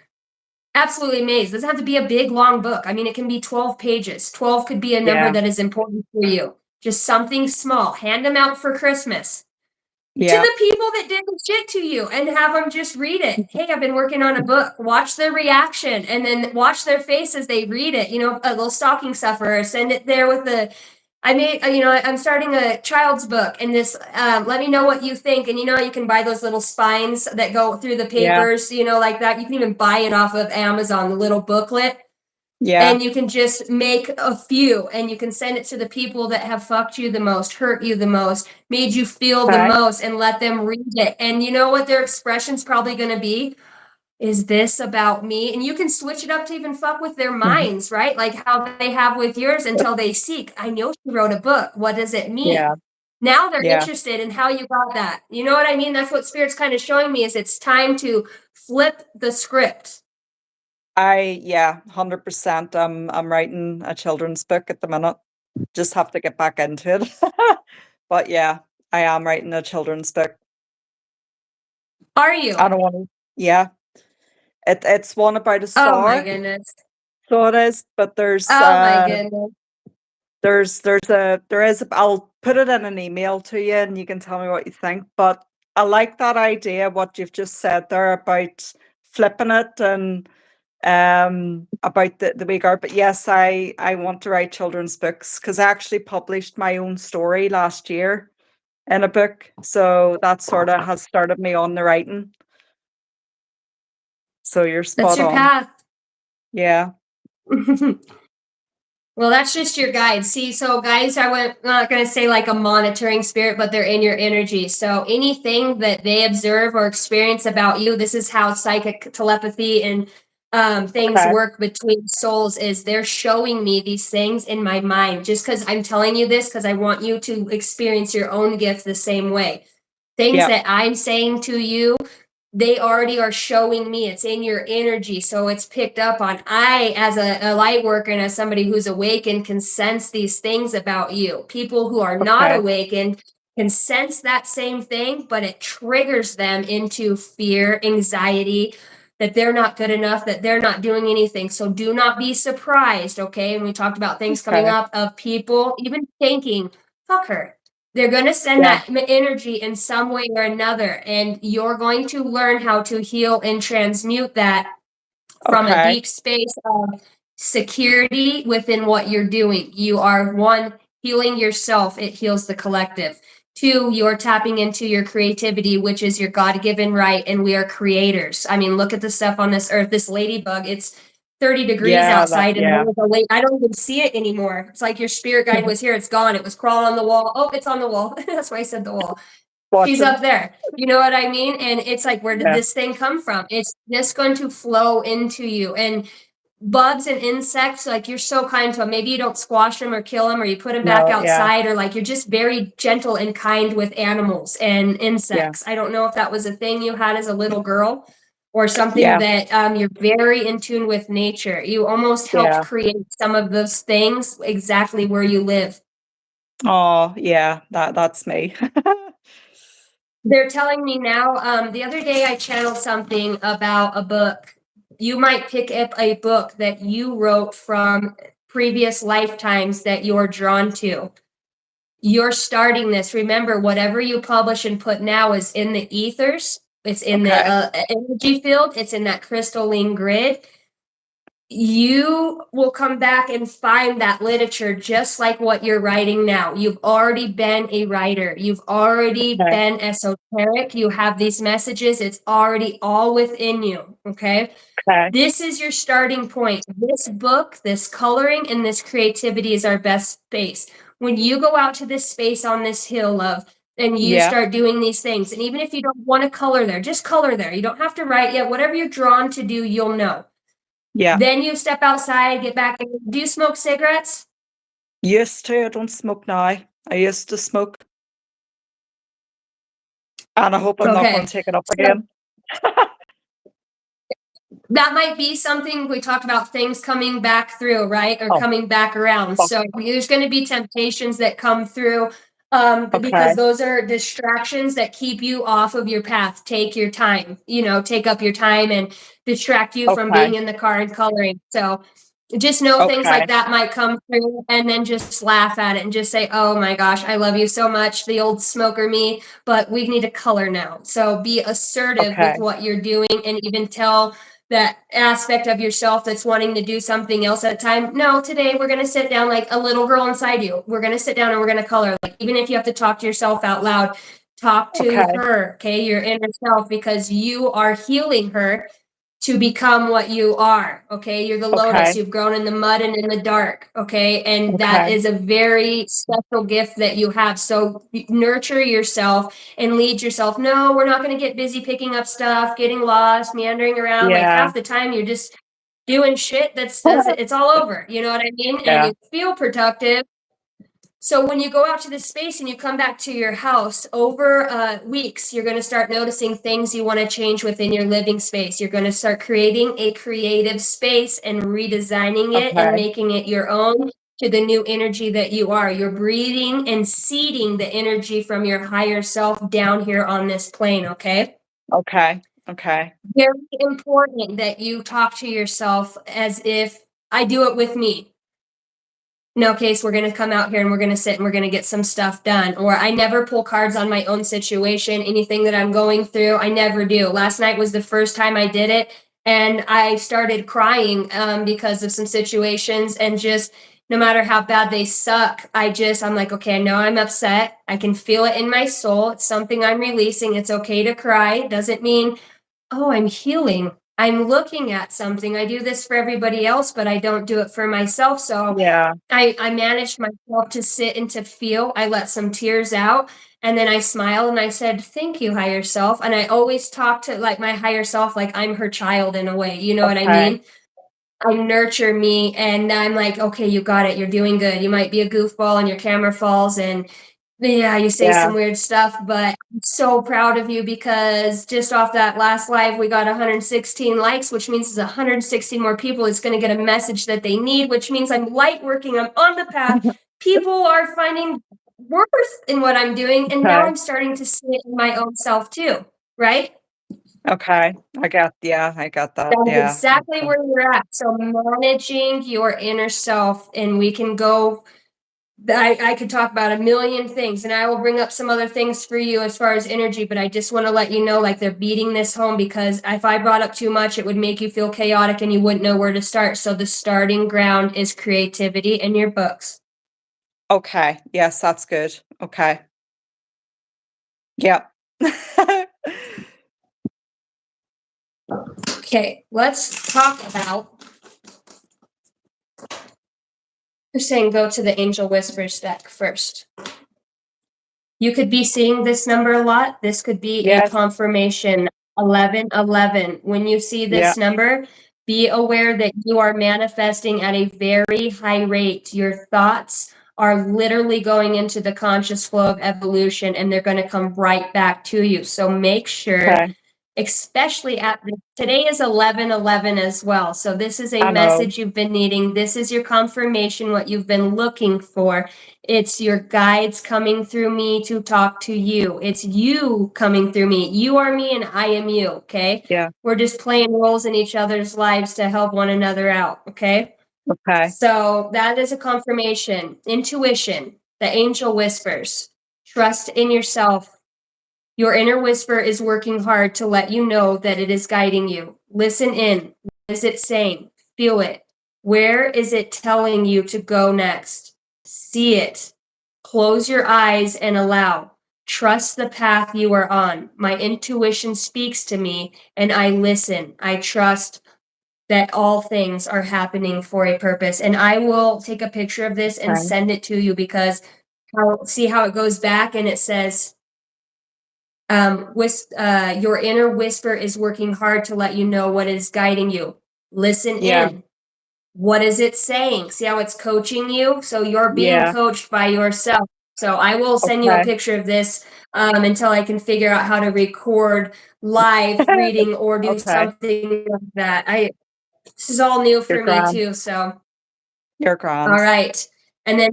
absolutely amazed. It doesn't have to be a big, long book. I mean, it can be 12 pages. 12 could be a number Yeah. that is important for you. Just something small. Hand them out for Christmas to Yeah. the people that did the shit to you, and have them just read it. Hey, I've been working on a book. Watch their reaction, and then watch their face as they read it. You know, a little stocking stuffer, or send it there with the, I made, I'm starting a child's book, and this, let me know what you think. And you can buy those little spines that go through the Yeah. papers, like that. You can even buy it off of Amazon, the little booklet. Yeah. And you can just make a few, and you can send it to the people that have fucked you the most, hurt you the most, made you feel the Okay. most, and let them read it. And you know what their expression's probably going to be? Is this about me? And you can switch it up to even fuck with their Mhm. minds, right? Like how they have with yours, until they seek. I know she wrote a book. What does it Yeah. mean? Now they're Yeah. interested in how you got that. You know what I mean? That's what Spirit's kind of showing me, is it's time to flip the script. Yeah, 100%. I'm writing a children's book at the minute. Just have to get back into it. But yeah, I am writing a children's book. Are I you? don't want to. Yeah, it's one about a Oh my star, goodness. so it is. But Oh my goodness. there is. I'll put it in an email to you, and you can tell me what you think. But I like that idea, what you've just said there about flipping it, and about the wee girl. But yes, I want to write children's books, because I actually published my own story last year in a book, so that sort of has started me on the writing. So you're That's spot your on. path. Yeah. Well, that's just your guide. See, so guys, not going to say like a monitoring spirit, but they're in your energy. So anything that they observe or experience about you, this is how psychic telepathy and things Okay. work between souls, is they're showing me these things in my mind. Just because I'm telling you this, because I want you to experience your own gift the same way. Things Yeah. that I'm saying to you, they already are showing me. It's in your energy, so it's picked up on. I, as a light worker and as somebody who's awakened, can sense these things about you. People who are not Okay. awakened can sense that same thing, but it triggers them into fear, anxiety, that they're not good enough, that they're not doing anything. So do not be surprised, okay? And we talked about things coming Okay. up of people even thinking, fuck her. They're going to send Yeah. that energy in some way or another, and you're going to learn how to heal and transmute that from a Okay. deep space of security within what you're doing. You are, one, healing yourself, it heals the collective. Two, you're tapping into your creativity, which is your God-given right, and we are creators. I mean, look at the stuff on this earth. This ladybug, it's 30 degrees Yeah. outside, and Yeah. I don't even see it anymore. It's like your spirit guide was here, it's gone. It was crawling on the wall. Oh, it's on the wall. That's why I said the wall. She's Watching. up there. You know what I mean? And it's like, where did Yeah. this thing come from? It's just going to flow into you. And bugs and insects, like, you're so kind to them. Maybe you don't squash them or kill them, or you put them back No. Yeah. outside, or like you're just very gentle and kind with animals and Yeah. insects. I don't know if that was a thing you had as a little girl, or something Yeah. that you're very in tune with nature. You almost helped Yeah. create some of those things exactly where you live. Oh, yeah. That's me. They're telling me now, the other day I channeled something about a book. You might pick up a book that you wrote from previous lifetimes that you're drawn to. You're starting this. Remember, whatever you publish and put now is in the ethers. It's in the Okay. energy field. It's in that crystalline grid. You will come back and find that literature just like what you're writing now. You've already been a writer. You've already Okay. been esoteric. You have these messages. It's already all within you. Okay. Okay. This is your starting point. This book, this coloring, and this creativity is our best space. When you go out to this space on this hill, love, and you Yeah. start doing these things, and even if you don't want to color there, just color there. You don't have to write yet. Whatever you're drawn to do, you'll know. Yeah. Then you step outside, get back in. Do you smoke cigarettes? Used to. I don't smoke now. I used to smoke, and I hope I'm not going Okay. to take it up So again. that might be something we talked about, things coming back through, right? Or Oh, coming back around. fuck. So there's going to be temptations that come through because Okay. those are distractions that keep you off of your path. Take your time, take up your time and distract you from Okay. being in the car and coloring. So just know things Okay. like that might come through and then just laugh at it and just say, oh my gosh, I love you so much, the old smoker me, but we need to color now. So be assertive Okay. with what you're doing and even tell that aspect of yourself that's wanting to do something else at a time. No, today we're going to sit down like a little girl inside you. We're going to sit down and we're going to color. Like, even if you have to talk to yourself out loud, talk to Okay. her, okay, your inner self, because you are healing her to become what you are. Okay. You're the lotus. Okay. You've grown in the mud and in the dark. Okay. And that Okay. is a very special gift that you have. So nurture yourself and lead yourself. No, we're not going to get busy picking up stuff, getting lost, meandering around. Like Yeah. half the time you're just doing shit that's it's all over. You know what I mean? And Yeah. you feel productive. So when you go out to this space and you come back to your house over weeks, you're going to start noticing things you want to change within your living space. You're going to start creating a creative space and redesigning it and Okay. making it your own to the new energy that you are. You're breathing and seeding the energy from your higher self down here on this plane, okay? Okay. Okay. Very important that you talk to yourself as if I do it with me. No, Case, we're going to come out here and we're going to sit and we're going to get some stuff done. Or I never pull cards on my own situation, anything that I'm going through. I never do. Last night was the first time I did it. And I started crying because of some situations and just no matter how bad they suck, I'm like, okay, I know I'm upset. I can feel it in my soul. It's something I'm releasing. It's okay to cry. Doesn't mean, oh, I'm healing. I'm looking at something. I do this for everybody else, but I don't do it for myself. So Yeah. I managed myself to sit and to feel. I let some tears out and then I smiled and I said, thank you, higher self. And I always talk to like my higher self like I'm her child in a way. You know what I Okay. mean? I nurture me and I'm like, okay, you got it. You're doing good. You might be a goofball and your camera falls and yeah, you say Yeah. some weird stuff, but I'm so proud of you because just off that last live, we got 116 likes, which means there's 160 more people. It's going to get a message that they need, which means I'm light working. I'm on the path. People are finding worth in what I'm doing. And now Okay. I'm starting to see it in my own self too, right? Okay. I got that. That is Yeah. exactly Okay. where you're at. So managing your inner self, and we can go I could talk about a million things and I will bring up some other things for you as far as energy, but I just want to let you know like they're beating this home because if I brought up too much, it would make you feel chaotic and you wouldn't know where to start. So the starting ground is creativity in your books. Okay. Yes, that's good. Okay. Yep. Okay, let's talk about. You're saying go to the Angel Whispers deck first. You could be seeing this number a lot. This could be a Yes. confirmation 1111. When you see Yeah. this number, be aware that you are manifesting at a very high rate. Your thoughts are literally going into the conscious flow of evolution and they're going to come right back to you. So make sure Okay. especially today is 11/11 as well. So this is a I know. message you've been needing. This is your confirmation, what you've been looking for. It's your guides coming through me to talk to you. It's you coming through me. You are me and I am you, okay? Yeah. We're just playing roles in each other's lives to help one another out, okay? Okay. So that is a confirmation. Intuition, the angel whispers. Trust in yourself. Your inner whisper is working hard to let you know that it is guiding you. Listen in. What is it saying? Feel it. Where is it telling you to go next? See it. Close your eyes and allow. Trust the path you are on. My intuition speaks to me and I listen. I trust that all things are happening for a purpose. And I will take a picture of this and Okay. send it to you because I'll see how it goes back and it says, your inner whisper is working hard to let you know what is guiding you. Listen Yeah. in. What is it saying? See how it's coaching you? So you're being Yeah. coached by yourself. So I will send you a Okay. picture of this until I can figure out how to record live reading or do Okay. something like that. This is all new You're for me grand. too. So You're all grand. right, and then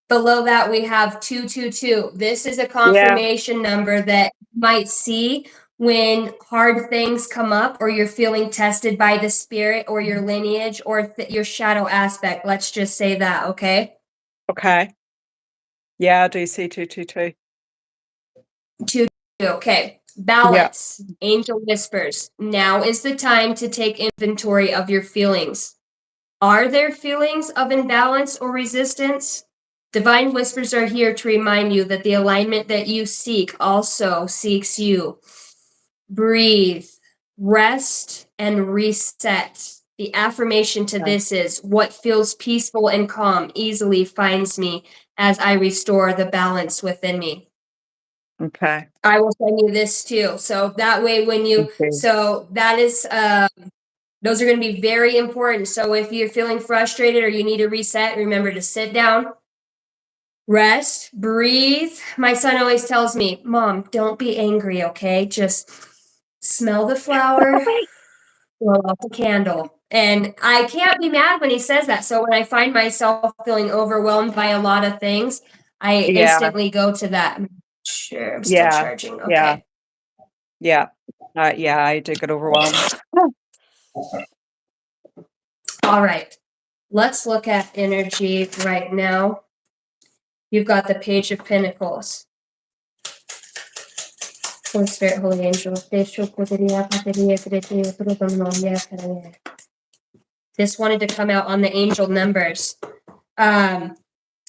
below that, we have 222. This is a Yeah. confirmation number that you might see when hard things come up or you're feeling tested by the spirit or your lineage or your shadow aspect. Let's just say that, okay? Okay. Yeah, I do see 222. 2, okay. Yeah. Balance. Angel whispers. Now is the time to take inventory of your feelings. Are there feelings of imbalance or resistance? Divine whispers are here to remind you that the alignment that you seek also seeks you. Breathe, rest, and reset. The affirmation to Okay. this is what feels peaceful and calm easily finds me as I restore the balance within me. Okay. I will send you this too. So that way, Okay. so that is, those are going to be very important. So if you're feeling frustrated or you need to reset, remember to sit down, rest, breathe. My son always tells me, Mom, don't be angry, okay? Just smell the flower, blow out the candle. And I can't be mad when he says that. So when I find myself feeling overwhelmed by a lot of things, I Yeah. instantly go to that. Sure, I'm still Yeah. charging. Yeah. Okay. Yeah. Yeah, I do get overwhelmed. All right. Let's look at energy right now. You've got the Page of Pentacles. Holy Spirit, Holy Angel. This wanted to come out on the angel numbers.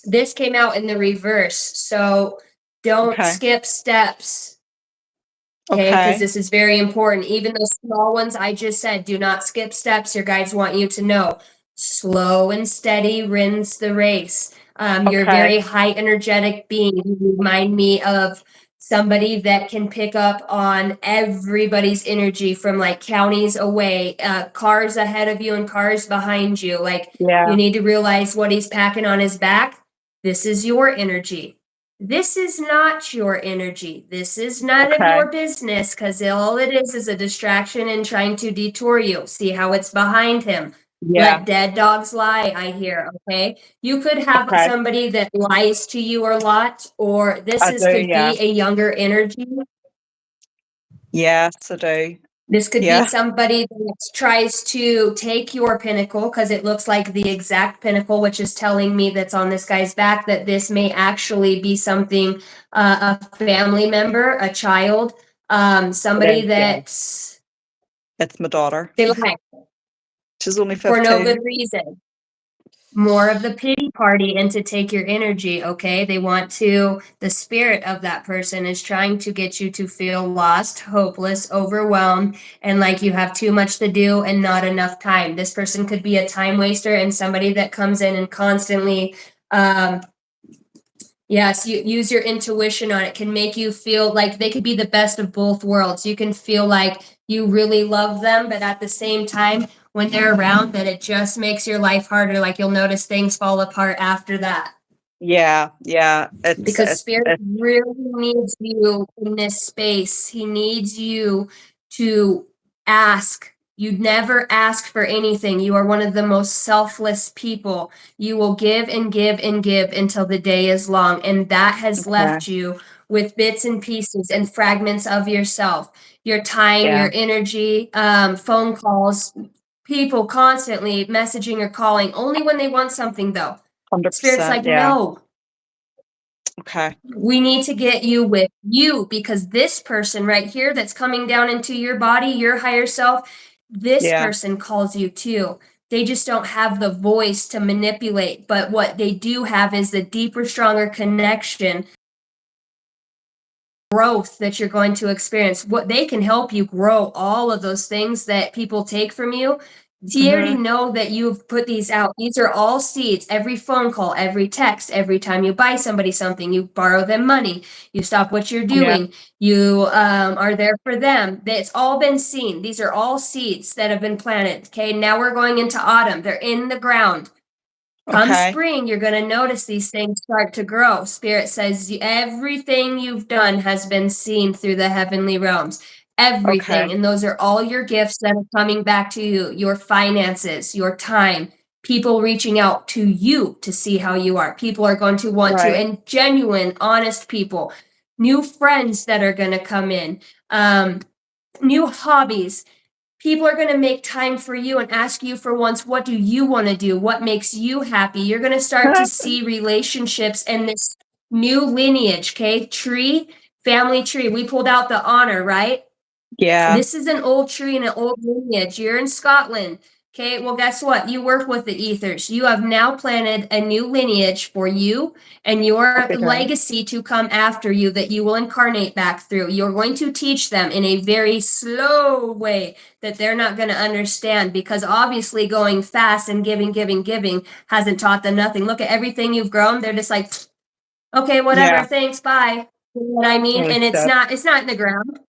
This came out in the reverse. So don't Okay. skip steps. Okay, because Okay. this is very important. Even those small ones I just said, do not skip steps. Your guides want you to know. Slow and steady wins the race. You're a Okay. very high energetic being. You remind me of somebody that can pick up on everybody's energy from like counties away, cars ahead of you and cars behind you. Like you Yeah. need to realize what he's packing on his back. This is your energy. This is not your energy. This is none of Okay. your business because all it is a distraction and trying to detour you. See how it's behind him. Yeah. Let dead dogs lie, I hear. Okay. You could have Okay. somebody that lies to you a lot, or this I is do, could yeah. be a younger energy. Yes, I do. This could be Yeah. somebody that tries to take your pinnacle because it looks like the exact pinnacle, which is telling me that's on this guy's back that this may actually be something, a family member, a child, It somebody is, yeah. that It's my daughter. they lie She's only for no 15. good reason. More of the pity party and to take your energy, okay? They want to, the spirit of that person is trying to get you to feel lost, hopeless, overwhelmed, and like you have too much to do and not enough time. This person could be a time waster and somebody that comes in and constantly, yes, you use your intuition on it, can make you feel like they could be the best of both worlds. You can feel like you really love them, but at the same time, when they're around, that it just makes your life harder. Like you'll notice things fall apart after that. Yeah, yeah, because spirit really needs you in this space. He needs you to ask. You'd never ask for anything. You are one of the most selfless people. You will give and give and give until the day is long. And that has okay, left you with bits and pieces and fragments of yourself, your time, yeah, your energy, phone calls, people constantly messaging or calling, only when they want something, though. Spirit's 100%, like, yeah, no, okay, we need to get you with you, because this person right here that's coming down into your body, your higher self, this yeah, person calls you too. They just don't have the voice to manipulate, but what they do have is the deeper, stronger connection, growth that you're going to experience. What they can help you grow all of those things that people take from you. So you already mhm, know that you've put these out. These are all seeds. Every phone call, every text, every time you buy somebody something, you borrow them money, you stop what you're yeah, doing, you are there for them. It's all been seen. These are all seeds that have been planted. Okay, now we're going into autumn. They're in the ground. Come okay, spring, you're going to notice these things start to grow. Spirit says everything you've done has been seen through the heavenly realms. okay, Everything. And those are all your gifts that are coming back to you, your finances, your time, people reaching out to you to see how you are. People are going to want to, right, and genuine, honest people, new friends that are going to come in, new hobbies. People are going to make time for you and ask you for once, what do you want to do? What makes you happy? You're going to start to see relationships and this new lineage, okay? Tree, family tree. We pulled out the honor, right? yeah, This is an old tree and an old lineage. You're in Scotland. Okay, well, guess what? You work with the ethers. You have now planted a new lineage for you and your happy days, legacy to come after you that you will incarnate back through. You're going to teach them in a very slow way that they're not going to understand, because obviously going fast and giving, giving, giving hasn't taught them nothing. Look at everything you've grown. They're just like, okay, whatever, yeah, thanks, bye. You know what I mean? holy And shit, it's not in the ground.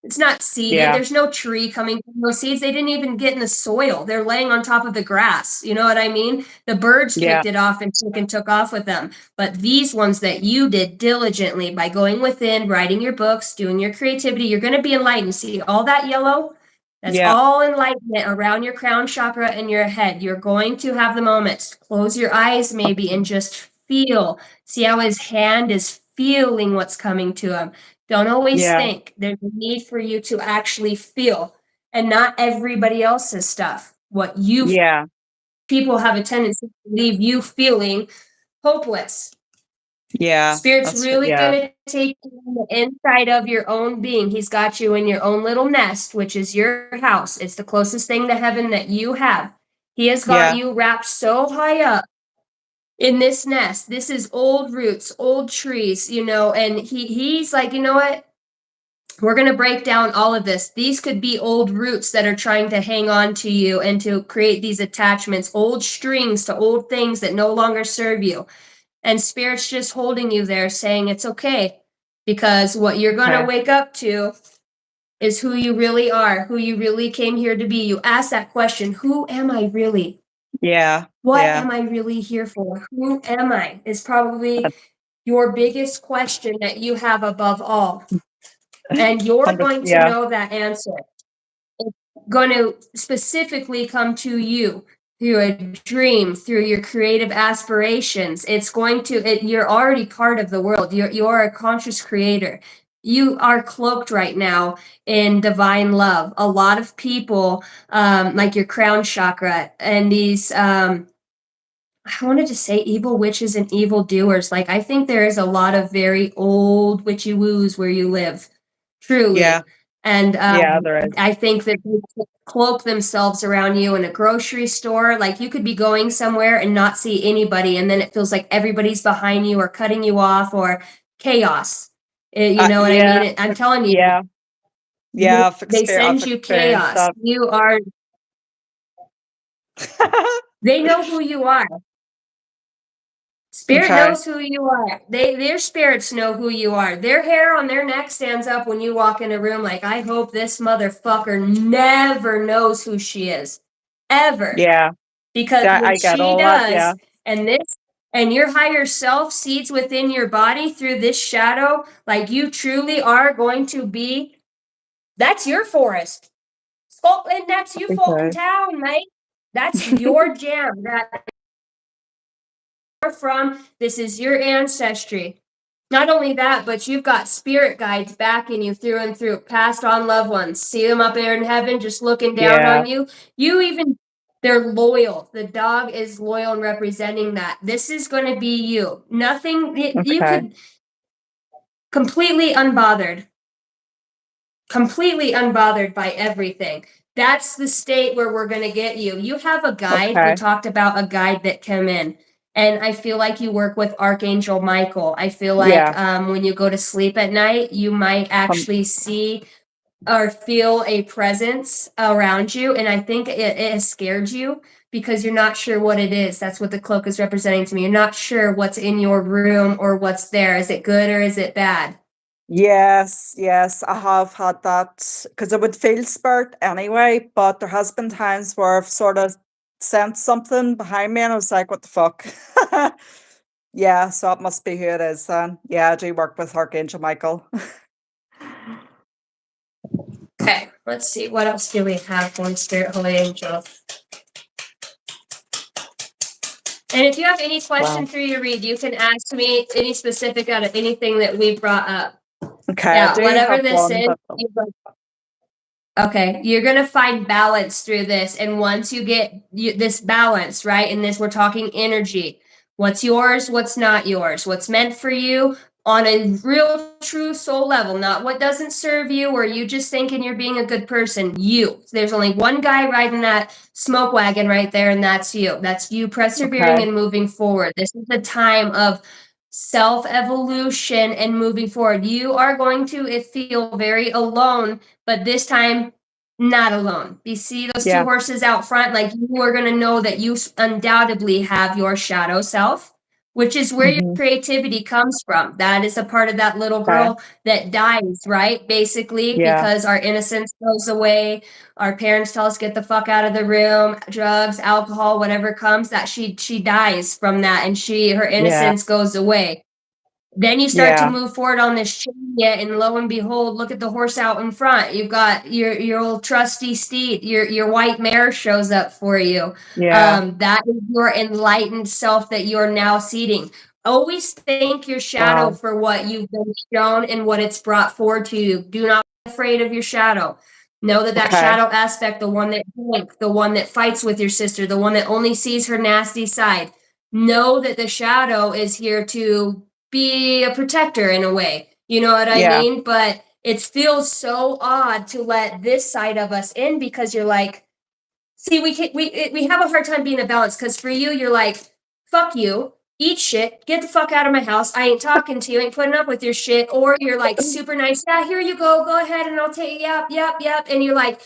It's not seeded. yeah, There's no tree coming from those seeds. They didn't even get in the soil. They're laying on top of the grass. You know what I mean? The birds yeah, picked it off and took off with them. But these ones that you did diligently by going within, writing your books, doing your creativity, you're going to be enlightened. See all that yellow? That's yeah, all enlightenment around your crown chakra and your head. You're going to have the moments. Close your eyes maybe and just feel. See how his hand is feeling what's coming to him. Don't always yeah, think. There's a need for you to actually feel, and not everybody else's stuff. What you yeah, people have a tendency to leave you feeling hopeless. yeah, Spirit's that's really yeah, going to take you in the inside of your own being. He's got you in your own little nest, which is your house. It's the closest thing to heaven that you have. He has got yeah, you wrapped so high up in this nest. This is old roots, old trees, and he's like, you know what? We're going to break down all of this. These could be old roots that are trying to hang on to you and to create these attachments, old strings to old things that no longer serve you. And Spirit's just holding you there, saying it's okay, because what you're going to okay, wake up to is who you really are, who you really came here to be. You ask that question, who am I really? yeah, What yeah, am I really here for? Who am I? Is probably your biggest question that you have above all. And you're 100, going to yeah, know that answer. It's going to specifically come to you through a dream, through your creative aspirations. It's going to, you're already part of the world. You're a conscious creator. You are cloaked right now in divine love. A lot of people, like your crown chakra and these, I wanted to say evil witches and evil doers. Like, I think there is a lot of very old witchy woos where you live, yeah, truly. And yeah, there is, I think that they cloak themselves around you in a grocery store. Like, you could be going somewhere and not see anybody, and then it feels like everybody's behind you or cutting you off, or chaos. You know what I yeah, mean? I'm telling you, yeah, yeah, they send I've you experienced chaos. that. They know who you are. Spirit Okay, knows who you are. Their spirits know who you are. Their hair on their neck stands up when you walk in a room like, I hope this motherfucker never knows who she is. Ever. yeah, Because yeah, when I get she all that, yeah, does, and this and your higher self seeds within your body through this shadow, like you truly are going to be, that's your forest. Scotland, that's you fucking Okay. town, mate. That's your jam. That you're from. This is your ancestry. Not only that, but you've got spirit guides backing you through and through, passed on loved ones. See them up there in heaven just looking down Yeah. on you. You even, they're loyal. The dog is loyal and representing that. This is going to be you. Nothing, you Okay. could completely unbothered, completely unbothered by everything. That's the state where we're going to get you. You have a guide. We Okay. talked about a guide that came in. And I feel like you work with Archangel Michael. I feel like Yeah. when you go to sleep at night, you might actually see or feel a presence around you. And I think it has scared you because you're not sure what it is. That's what the cloak is representing to me. You're not sure what's in your room or what's there. Is it good or is it bad? Yes, yes, I have had that because I would feel spirit anyway, but there has been times where I've sort of sensed something behind me and I was like, what the fuck? Yeah, so it must be who it is then. Yeah, I do work with Archangel Michael. Okay, let's see. What else do we have? Holy Spirit, Holy Angel. And if you have any question Wow. for you to read, you can ask me any specific out of anything that we brought up. Okay, I Yeah, do whatever have this one, is, but okay, you're gonna find balance through this. And once you get this balance, right? And this, we're talking energy. What's yours, what's not yours, what's meant for you on a real true soul level, not what doesn't serve you or you just thinking you're being a good person. You. There's only one guy riding that smoke wagon right there, and that's you. That's you persevering okay. and moving forward. This is a time of self-evolution and moving forward. You are going to feel very alone, but this time not alone. You see those two Yeah. horses out front, like you are going to know that you undoubtedly have your shadow self, which is where your Hmm. creativity comes from. That is a part of that little Okay. girl that dies, right? Basically, Yeah. because our innocence goes away. Our parents tell us get the fuck out of the room, drugs, alcohol, whatever comes, that she dies from that, and her Yeah. innocence goes away. Then you start to Yeah. move forward on this chariot, and lo and behold, look at the horse out in front. You've got your old trusty steed. Your white mare shows up for you. Yeah. That is your enlightened self that you're now seeding. Always thank your shadow Wow. for what you've been shown and what it's brought forward to you. Do not be afraid of your shadow. Know that that Okay. shadow aspect, the one that drinks, the one that fights with your sister, the one that only sees her nasty side. Know that the shadow is here to be a protector in a way. You know what I Yeah. mean? But it feels so odd to let this side of us in because you're like, see, we have a hard time being a balance because for you, you're like, fuck you, eat shit, get the fuck out of my house. I ain't talking to you, ain't putting up with your shit. Or you're like super nice, yeah, here you go ahead and I'll take, yep, yep, yep. And you're like,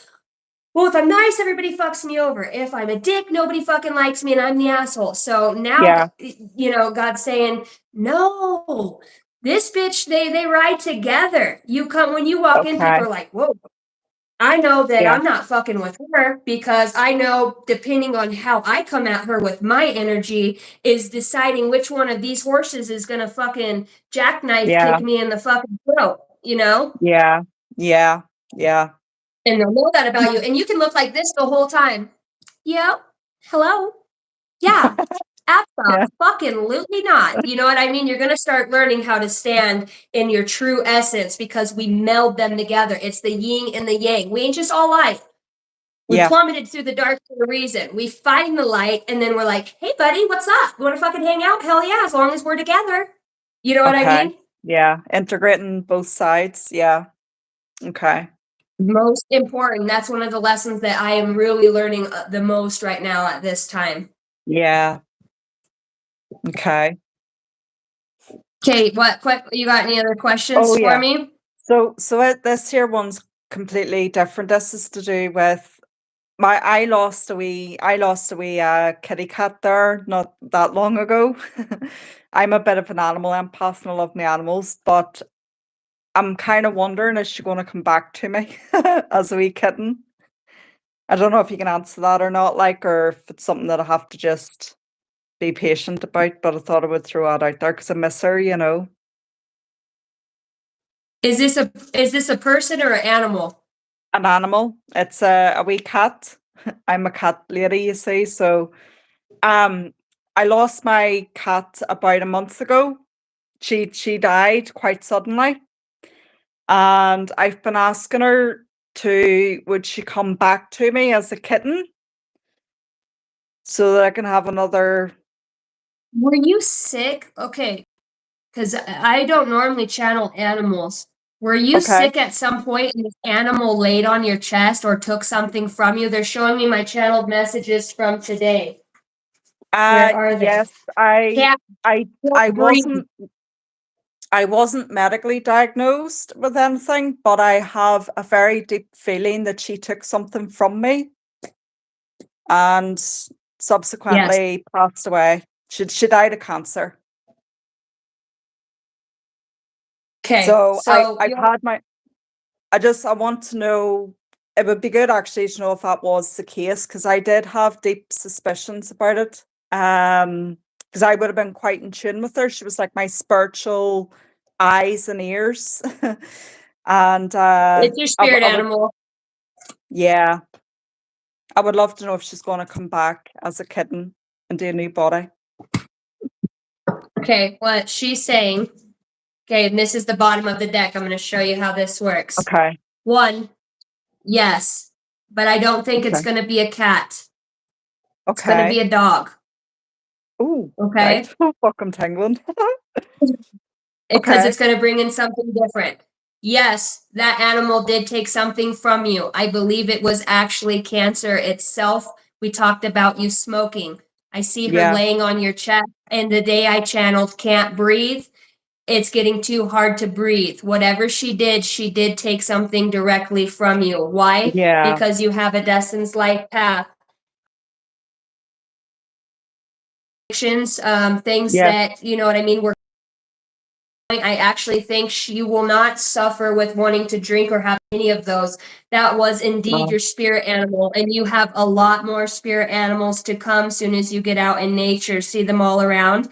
well, if I'm nice, everybody fucks me over. If I'm a dick, nobody fucking likes me and I'm the asshole. So now, Yeah. God's saying, no, this bitch, they ride together. You come, when you walk in, people Okay. are like, whoa, I know that Yeah. I'm not fucking with her because I know depending on how I come at her with my energy is deciding which one of these horses is going to fucking jackknife Yeah. kick me in the fucking throat, you know? Yeah. Yeah. Yeah. And they'll know that about you. And you can look like this the whole time. Yep. Hello. Yeah. Yeah. Absolutely not. You know what I mean? You're going to start learning how to stand in your true essence because we meld them together. It's the yin and the yang. We ain't just all light. We Yeah. plummeted through the dark for a reason. We find the light and then we're like, hey, buddy, what's up? You want to fucking hang out? Hell yeah, as long as we're together. You know what I Okay. mean? Yeah. Integrating both sides. Yeah. Okay. Most important. That's one of the lessons that I am really learning the most right now at this time. Yeah. Okay. Okay, what you got any other questions Oh for yeah. me? This here one's completely different. This is to do with I lost a wee kitty cat there not that long ago. I'm a bit of an animal empath and I love my animals, but I'm kind of wondering, is she going to come back to me as a wee kitten? I don't know if you can answer that or not, like, or if it's something that I have to just. be patient about, but I thought I would throw that out there because I miss her, you know. Is this a person or an animal? An animal. It's a wee cat. I'm a cat lady, you see. So I lost my cat about a month ago. She died quite suddenly. And I've been asking her would she come back to me as a kitten so that I can have another. Were you sick? Okay, because I don't normally channel animals. Were you Okay. sick at some point and this animal laid on your chest or took something from you? They're showing me my channeled messages from today. Where are they? Yes, I Cat, I don't I breathe. wasn't medically diagnosed with anything, but I have a very deep feeling that she took something from me and Yes. subsequently passed away. She died of cancer. Okay. So So I've had my I want to know, it would be good actually to know if that was the case, because I did have deep suspicions about it. Because I would have been quite in tune with her. She was like my spiritual eyes and ears. And it's your spirit I would, animal. yeah, I would love to know if she's going to come back as a kitten and do a new body. Okay, what she's saying. Okay, and this is the bottom of the deck. I'm going to show you how this works. Okay. One, yes, but I don't think it's Okay. going to be a cat. It's going to be Okay. a dog. Oh, Okay, right. Oh, fuck, I'm tingling. because Okay. it's going to bring in something different. Yes, that animal did take something from you. I believe it was actually cancer itself. We talked about you smoking. I see her Yeah. laying on your chest, and the day I channeled can't breathe. It's getting too hard to breathe. Whatever she did take something directly from you. Why? Yeah. Because you have a Destin's life path. Things Yes. that, you know what I mean, I actually think she will not suffer with wanting to drink or have any of those. That was indeed Well, your spirit animal, and you have a lot more spirit animals to come soon as you get out in nature, see them all around.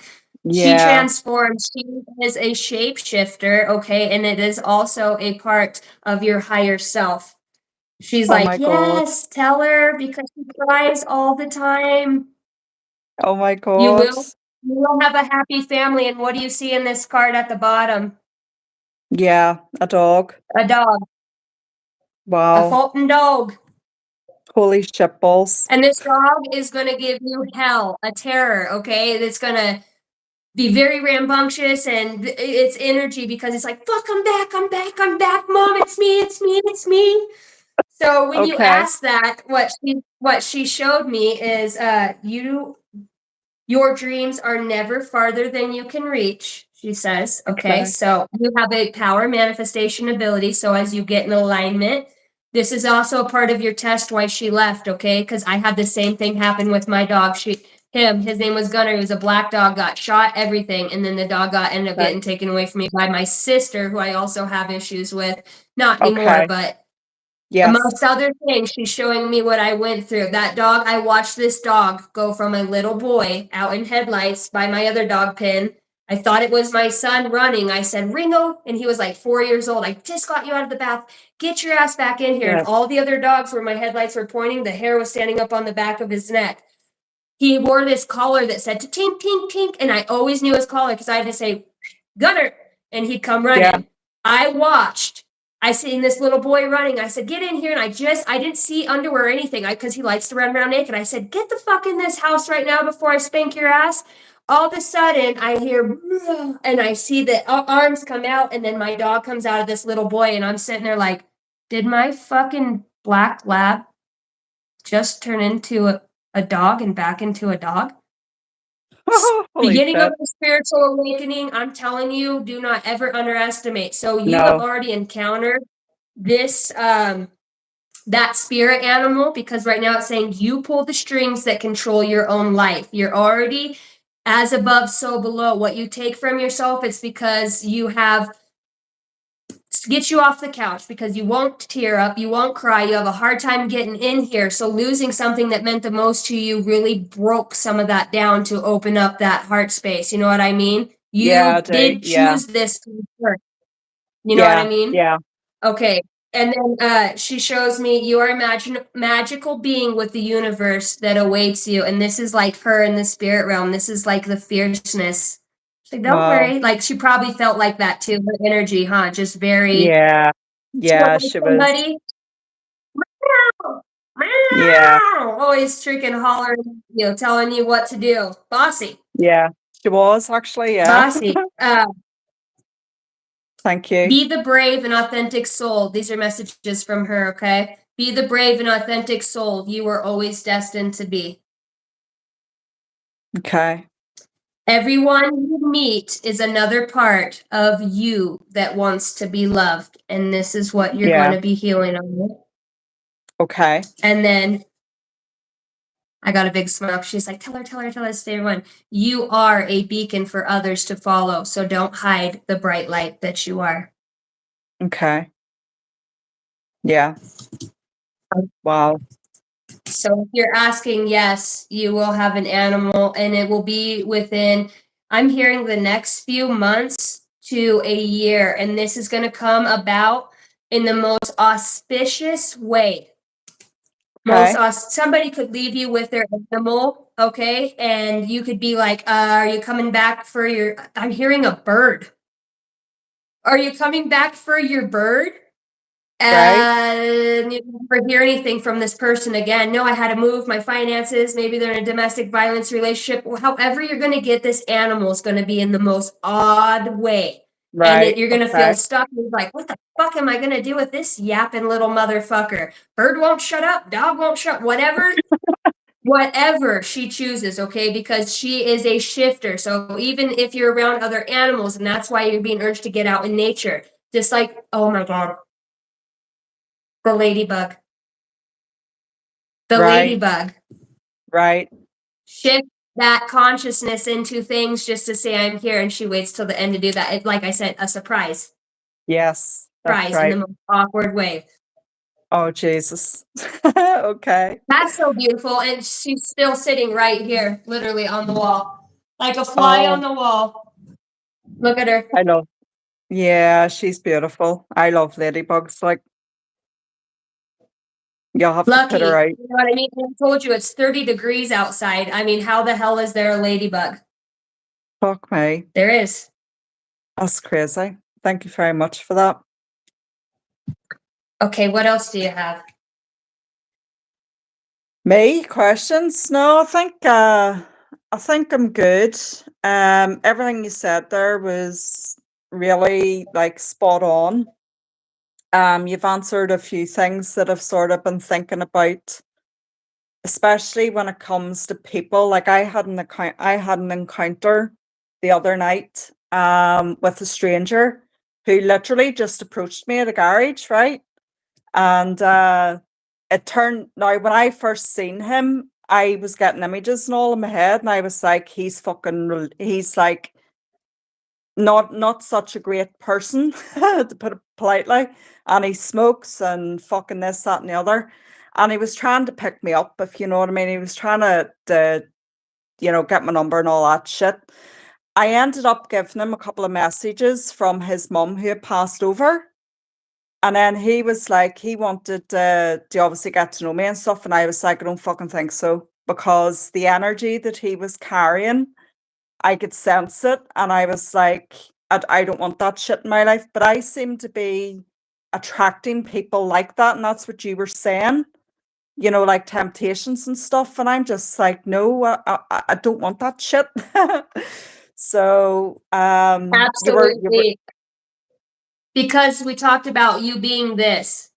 She yeah. transforms. She is a shapeshifter, okay, and it is also a part of your higher self. She's Oh like, my God. yes, tell her because she cries all the time. Oh my You God. will, you will have a happy family. And what do you see in this card at the bottom? Yeah, a dog. A dog, a Wow. Fulton dog. Holy shitballs. And this dog is going to give you hell, a terror, okay? It's going to be very rambunctious and it's energy because it's like, fuck, I'm back, mom, it's me. So when you Okay. ask that, what she showed me is your dreams are never farther than you can reach, she says. Okay, Okay. so you have a power manifestation ability. So as you get in alignment, this is also a part of your test why she left, okay? Because I had the same thing happen with my dog. His name was Gunner. He was a black dog, got shot, everything, and then the dog ended up Okay. getting taken away from me by my sister, who I also have issues with. Not anymore, Okay. but Yes. amongst other things, she's showing me what I went through. That dog, I watched this dog go from a little boy out in headlights by my other dog pen. I thought it was my son running. I said, Ringo, and he was like 4 years old. I just got you out of the bath. Get your ass back in here. And Yes. all the other dogs where my headlights were pointing, the hair was standing up on the back of his neck. He wore this collar that said to tink, tink, tink. And I always knew his collar because I had to say, Gunner, and he'd come Yeah. running. I watched. I seen this little boy running. I said, get in here. And I didn't see underwear or anything because he likes to run around naked. I said, get the fuck in this house right now before I spank your ass. All of a sudden, I hear, and I see the arms come out. And then my dog comes out of this little boy. And I'm sitting there like, did my fucking black lab just turn into a dog and back into a dog? Holy Beginning of shit. the spiritual awakening, I'm telling you, do not ever underestimate. So you have No. already encountered this that spirit animal because right now it's saying you pull the strings that control your own life. You're already as above, so below. What you take from yourself, it's because you have get you off the couch because you won't tear up, you won't cry, you have a hard time getting in here. So losing something that meant the most to you really broke some of that down to open up that heart space. You know what I mean? Yeah, I You do. did Yeah. choose this first. You know what I Yeah. mean? Yeah. Okay. And then she shows me you are a magical being with the universe that awaits you. And this is like her in the spirit realm. This is like the fierceness. She's like, don't Wow. worry. Like she probably felt like that too. Her energy, huh? Just very Yeah. Yeah, she was. somebody. Yeah. Always freaking hollering, telling you what to do. Bossy. Yeah. She was actually, yeah. Bossy. Thank you. Be the brave and authentic soul. These are messages from her, okay? Be the brave and authentic soul you were always destined to be. Okay. Everyone you meet is another part of you that wants to be loved. And this is what you're going Yeah. to be healing on. Okay. And then I got a big smile. She's like, tell her, to everyone. You are a beacon for others to follow. So don't hide the bright light that you are. Okay. Yeah. Wow. So if you're asking, yes, you will have an animal and it will be within, I'm hearing the next few months to a year. And this is going to come about in the most auspicious way. Okay. Somebody could leave you with their animal, okay? And you could be like, are you coming back for your, I'm hearing a bird. Are you coming back for your bird? Right. And you never hear anything from this person again. No, I had to move my finances. Maybe they're in a domestic violence relationship. However, you're going to get this animal is going to be in the most odd way. And Right. you're going to feel Okay. stuck. You're like, what the fuck am I going to do with this yapping little motherfucker? Bird won't shut up. Dog won't shut. Whatever she chooses, okay? Because she is a shifter. So even if you're around other animals, and that's why you're being urged to get out in nature, just like, oh my God, the ladybug. The Right. ladybug. Right. Shift that consciousness into things just to say I'm here, and she waits till the end to do that. Like I said, a surprise. Yes, that's Surprise in the right. most awkward way. Oh, Jesus. Okay. That's so beautiful. And she's still sitting right here, literally on the wall. Like a fly on Oh, the wall. Look at her. I love. Yeah, she's beautiful. I love ladybugs. Like, you'll have to put her Lucky. out. You know what I mean? I told you it's 30 degrees outside. I mean, how the hell is there a ladybug? Fuck me. There is. That's crazy. Thank you very much for that. Okay, what else do you have? Me? Questions? No, I think I'm good. Everything you said there was really like spot on. You've answered a few things that I've sort of been thinking about, especially when it comes to people. Like I had an encounter the other night with a stranger who literally just approached me at a garage, right? And it turned now when I first seen him, I was getting images and all in my head, and I was like, he's like not such a great person, to put it politely. And he smokes and fucking this, that, and the other. And he was trying to pick me up, if you know what I mean. He was trying to get my number and all that shit. I ended up giving him a couple of messages from his mum who had passed over. And then he was like, he wanted to obviously get to know me and stuff. And I was like, I don't fucking think so. Because the energy that he was carrying, I could sense it. And I was like, I don't want that shit in my life. But I seem to be attracting people like that. And that's what you were saying, like temptations and stuff. And I'm just like, no, I don't want that shit. So you were, Absolutely. Because we talked about you being this.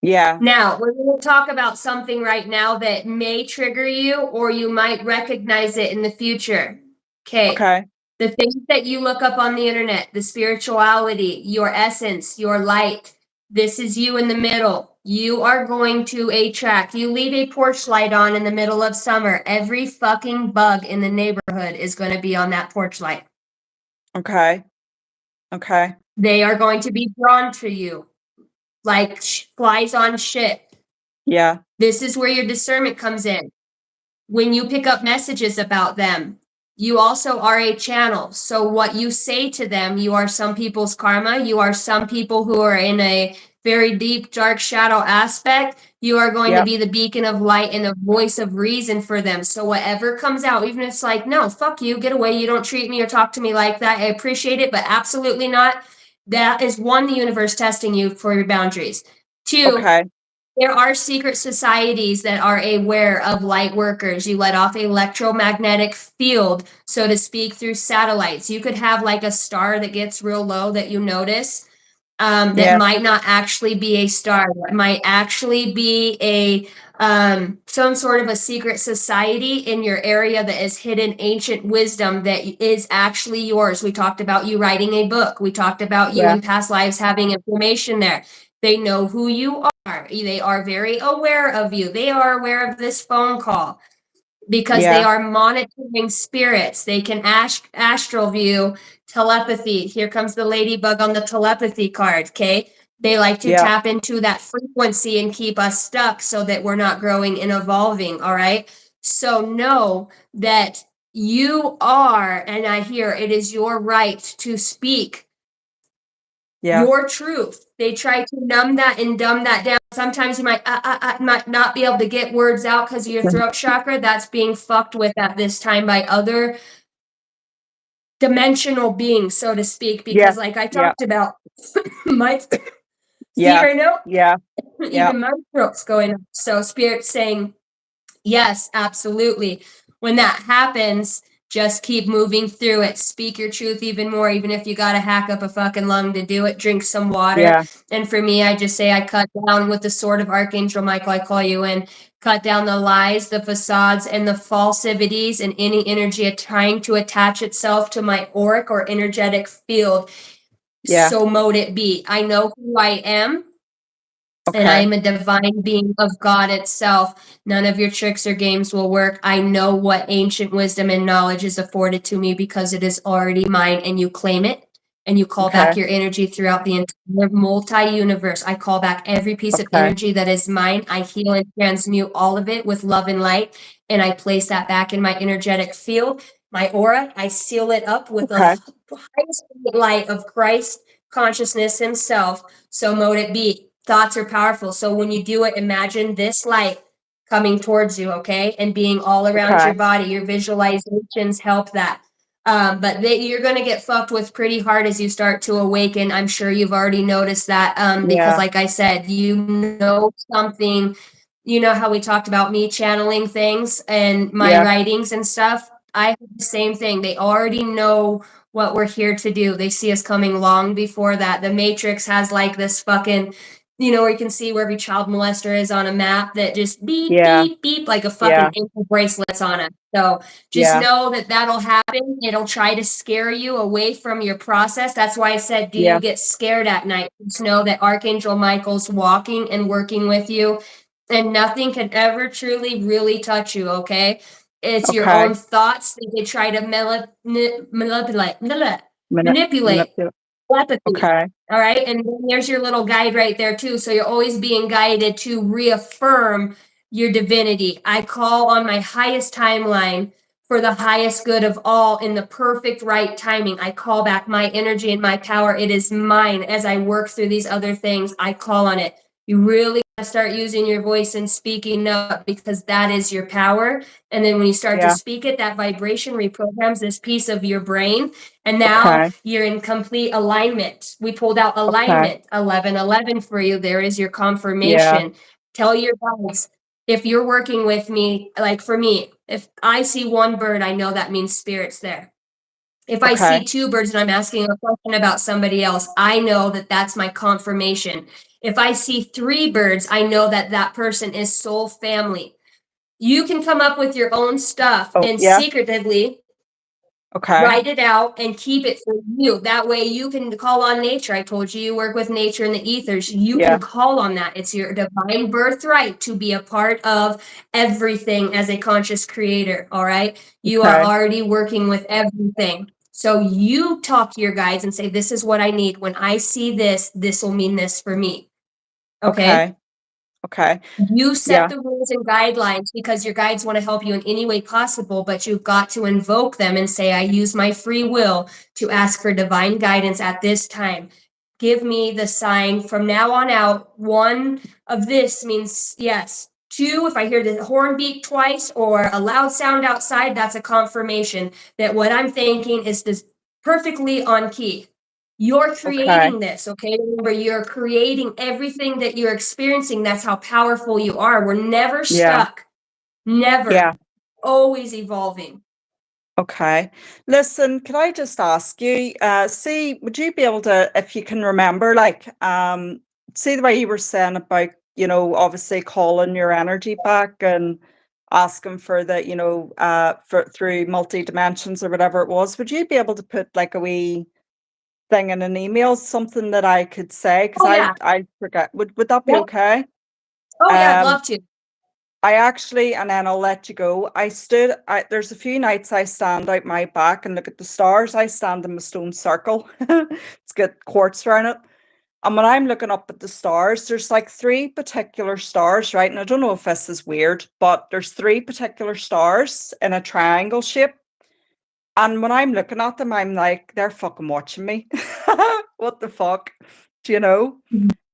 yeah. Now, we're going to talk about something right now that may trigger you or you might recognize it in the future. Okay. Okay. The things that you look up on the internet, the spirituality, your essence, your light, this is you in the middle. You are going to attract. You leave a porch light on in the middle of summer. Every fucking bug in the neighborhood is going to be on that porch light. Okay. Okay. They are going to be drawn to you like flies on shit. Yeah. This is where your discernment comes in. When you pick up messages about them, you also are a channel. So what you say to them, you are some people's karma. You are some people who are in a very deep, dark shadow aspect. You are going to Yep. be the beacon of light and the voice of reason for them. So whatever comes out, even if it's like, no, fuck you, get away. You don't treat me or talk to me like that. I appreciate it, but absolutely not. That is one, the universe testing you for your boundaries. Two, Okay. there are secret societies that are aware of light workers. You let off electromagnetic field, so to speak, through satellites. You could have like a star that gets real low that you notice, that Yeah. might not actually be a star. That might actually be a some sort of a secret society in your area that is hidden ancient wisdom that is actually yours. We talked about you writing a book. We talked about you Yeah. in past lives having information there. They know who you are. They are very aware of you. They are aware of this phone call because they Yeah. are monitoring spirits. They can astral view, telepathy. Here comes the ladybug on the telepathy card. Okay. They like to Yeah. tap into that frequency and keep us stuck so that we're not growing and evolving. All right. So know that you are, and I hear it is your right to speak Yeah. your truth. They try to numb that and dumb that down. Sometimes you might not be able to get words out because of your throat chakra. That's being fucked with at this time by other dimensional beings, so to speak. Yeah. Because, like I Yeah. talked about, my see Yeah. right now, Yeah. Yeah. even my throat's going up. So, spirit saying, yes, absolutely. When that happens, just keep moving through it. Speak your truth even more, even if you got to hack up a fucking lung to do it. Drink some water. Yeah. And for me, I just say I cut down with the sword of Archangel Michael. I call you in. Cut down the lies, the facades, and the falsities, and any energy trying to attach itself to my auric or energetic field. Yeah. So mote it be. I know who I am and I Okay. am a divine being of God itself. None of your tricks or games will work. I know what ancient wisdom and knowledge is afforded to me because it is already mine, and you claim it and you call Okay. back your energy throughout the entire multi-universe. I call back every piece of Okay. energy that is mine. I heal and transmute all of it with love and light, and I place that back in my energetic field, my aura. I seal it up with the Okay. highest light of Christ consciousness himself. So mote it be. Thoughts are powerful. So when you do it, imagine this light coming towards you, okay, and being all around Okay. your body. Your visualizations help that. But you're going to get fucked with pretty hard as you start to awaken. I'm sure you've already noticed that, because, Yeah. like I said, you know something. You know how we talked about me channeling things and my Yeah. writings and stuff. I have the same thing. They already know what we're here to do. They see us coming long before that. The Matrix has like this fucking, where you can see where every child molester is on a map that just beep, Yeah. beep, beep, like a fucking Yeah. ankle bracelets on it. So just Yeah. know that that'll happen. It'll try to scare you away from your process. That's why I said, do you Yeah. get scared at night? Just know that Archangel Michael's walking and working with you, and nothing can ever truly, really touch you, okay? It's your Okay. own thoughts that they try to manipulate Manipulate. telepathy. Okay. All right. And then there's your little guide right there, too. So you're always being guided to reaffirm your divinity. I call on my highest timeline for the highest good of all in the perfect right timing. I call back my energy and my power. It is mine. As I work through these other things, I call on it. You really got to start using your voice and speaking up, because that is your power. And then when you start to Yeah. speak it, that vibration reprograms this piece of your brain. And now Okay. you're in complete alignment. We pulled out Okay. alignment, 1111 for you. There is your Yeah. confirmation. Tell your guides, if you're working with me, like for me, if I see one bird, I know that means spirit's there. If I Okay. see two birds and I'm asking a question about somebody else, I know that that's my confirmation. If I see three birds, I know that that person is soul family. You can come up with your own stuff Oh, and yeah. secretively Okay. write it out and keep it for you. That way you can call on nature. I told you you work with nature and the ethers. You Yeah. can call on that. It's your divine birthright to be a part of everything as a conscious creator. All right. You are Okay. already working with everything. So you talk to your guides and say, this is what I need. When I see this, this will mean this for me. Okay. Okay. Okay. You set Yeah. the rules and guidelines because your guides want to help you in any way possible, but you've got to invoke them and say, I use my free will to ask for divine guidance at this time. Give me the sign from now on out. One of this means yes. Two, if I hear the horn beep twice or a loud sound outside, that's a confirmation that what I'm thinking is this perfectly on key. You're Okay. creating this, okay? Remember, you're creating everything that you're experiencing. That's how powerful you are. We're never Yeah. stuck. Never. Yeah. Always evolving. Okay. Listen, can I just ask you, see, would you be able to, if you can remember, like, see the way you were saying about, obviously calling your energy back and asking for the, for through multi dimensions or whatever it was, would you be able to put like a wee thing in an email, something that I could say? Because Oh, yeah. I forget. Would that be Yep. okay? Oh, yeah, I'd Um, love to. I actually, and then I'll let you go. There's a few nights I stand out my back and look at the stars. I stand in the stone circle. It's got quartz around it. And when I'm looking up at the stars, there's like three particular stars, right? And I don't know if this is weird, but there's three particular stars in a triangle shape. And when I'm looking at them, I'm like, they're fucking watching me. What the fuck? Do you know?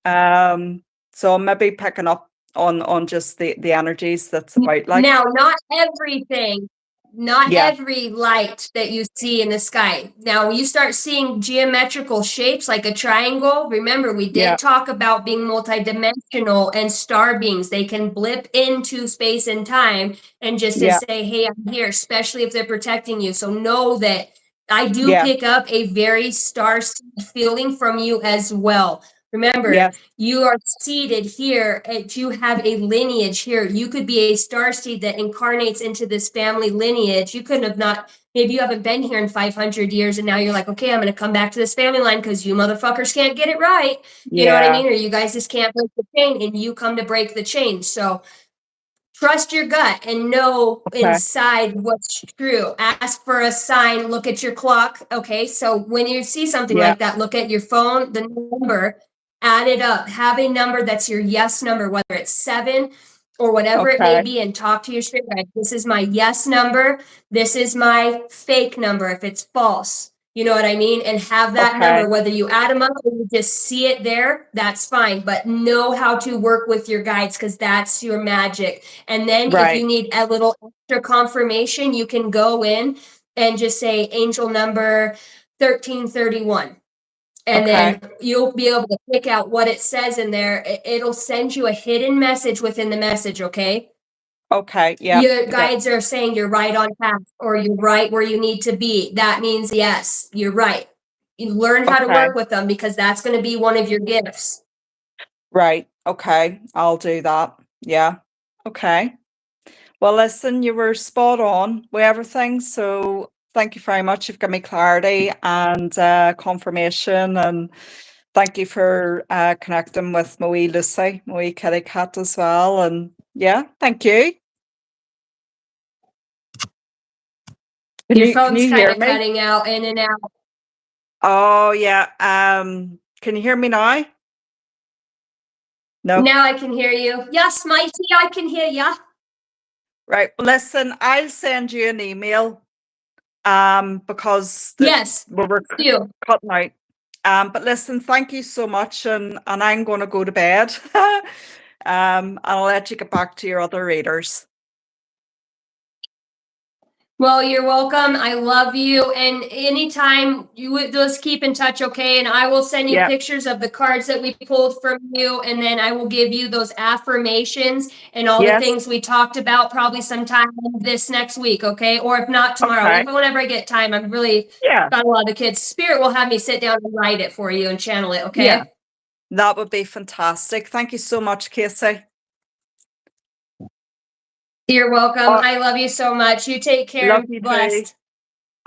Um, so I'm maybe picking up on just the energies that's about like. Now, not everything, not Yeah, every light that you see in the sky. Now, when you start seeing geometrical shapes like a triangle, remember we yeah, did talk about being multidimensional and star beings. They can blip into space and time and just to yeah, say, hey, I'm here, especially if they're protecting you. So know that I do yeah, pick up a very star feeling from you as well. Remember, yes, you are seated here and you have a lineage here. You could be a star seed that incarnates into this family lineage. You couldn't have not, maybe you haven't been here in 500 years and now you're like, okay, I'm going to come back to this family line because you motherfuckers can't get it right. You know what I yeah, mean? Or you guys just can't break the chain and you come to break the chain. So trust your gut and know okay, inside what's true. Ask for a sign, look at your clock. Okay, so when you see something yeah, like that, look at your phone, the number, add it up. Have a number that's your yes number, whether it's 7 or whatever it may okay, be, and talk to your spirit guide. This is my yes number. This is my fake number if it's false. You know what I mean? And have that okay, number, whether you add them up or you just see it there, that's fine. But know how to work with your guides because that's your magic. And then if you right, need a little extra confirmation, you can go in and just say angel number 1331. And okay, then you'll be able to pick out what it says in there. It'll send you a hidden message within the message, okay? okay, yeah, Your I get, guides are saying you're right on path or you're right where you need to be. That means yes, you're right. You learn how to okay, work with them because that's going to be one of your gifts. right, okay, I'll do that. Yeah, okay. Well, listen, you were spot on with everything. So thank you very much. You've given me clarity and confirmation. And thank you for connecting with my wee Lucy, my wee kitty cat as well. And yeah, thank you. Can Your you phone's kind hear of me? cutting out in and out. Oh yeah. Can you hear me now? No. Now I can hear you. Yes, Mighty, I can hear you. Right. Listen, I'll send you an email because Yes, we were you. cutting out. But listen, thank you so much, and I'm going to go to bed. And I'll let you get back to your other readers. Well, you're welcome. I love you. And anytime you would just keep in touch, okay? And I will send you Yeah. pictures of the cards that we pulled from you. And then I will give you those affirmations and all the Yes. things we talked about probably sometime this next week, okay? Or if not tomorrow, Okay. even whenever I get time. I'm really Yeah. got a lot of kids. Spirit will have me sit down and write it for you and channel it, Yeah. okay? That would be fantastic. Thank you so much, Casey. You're welcome. Oh, I love you so much. You take care love and you be too. blessed.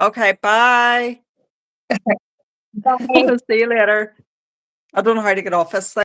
Okay. Bye. Bye. See you later. I don't know how to get off this thing.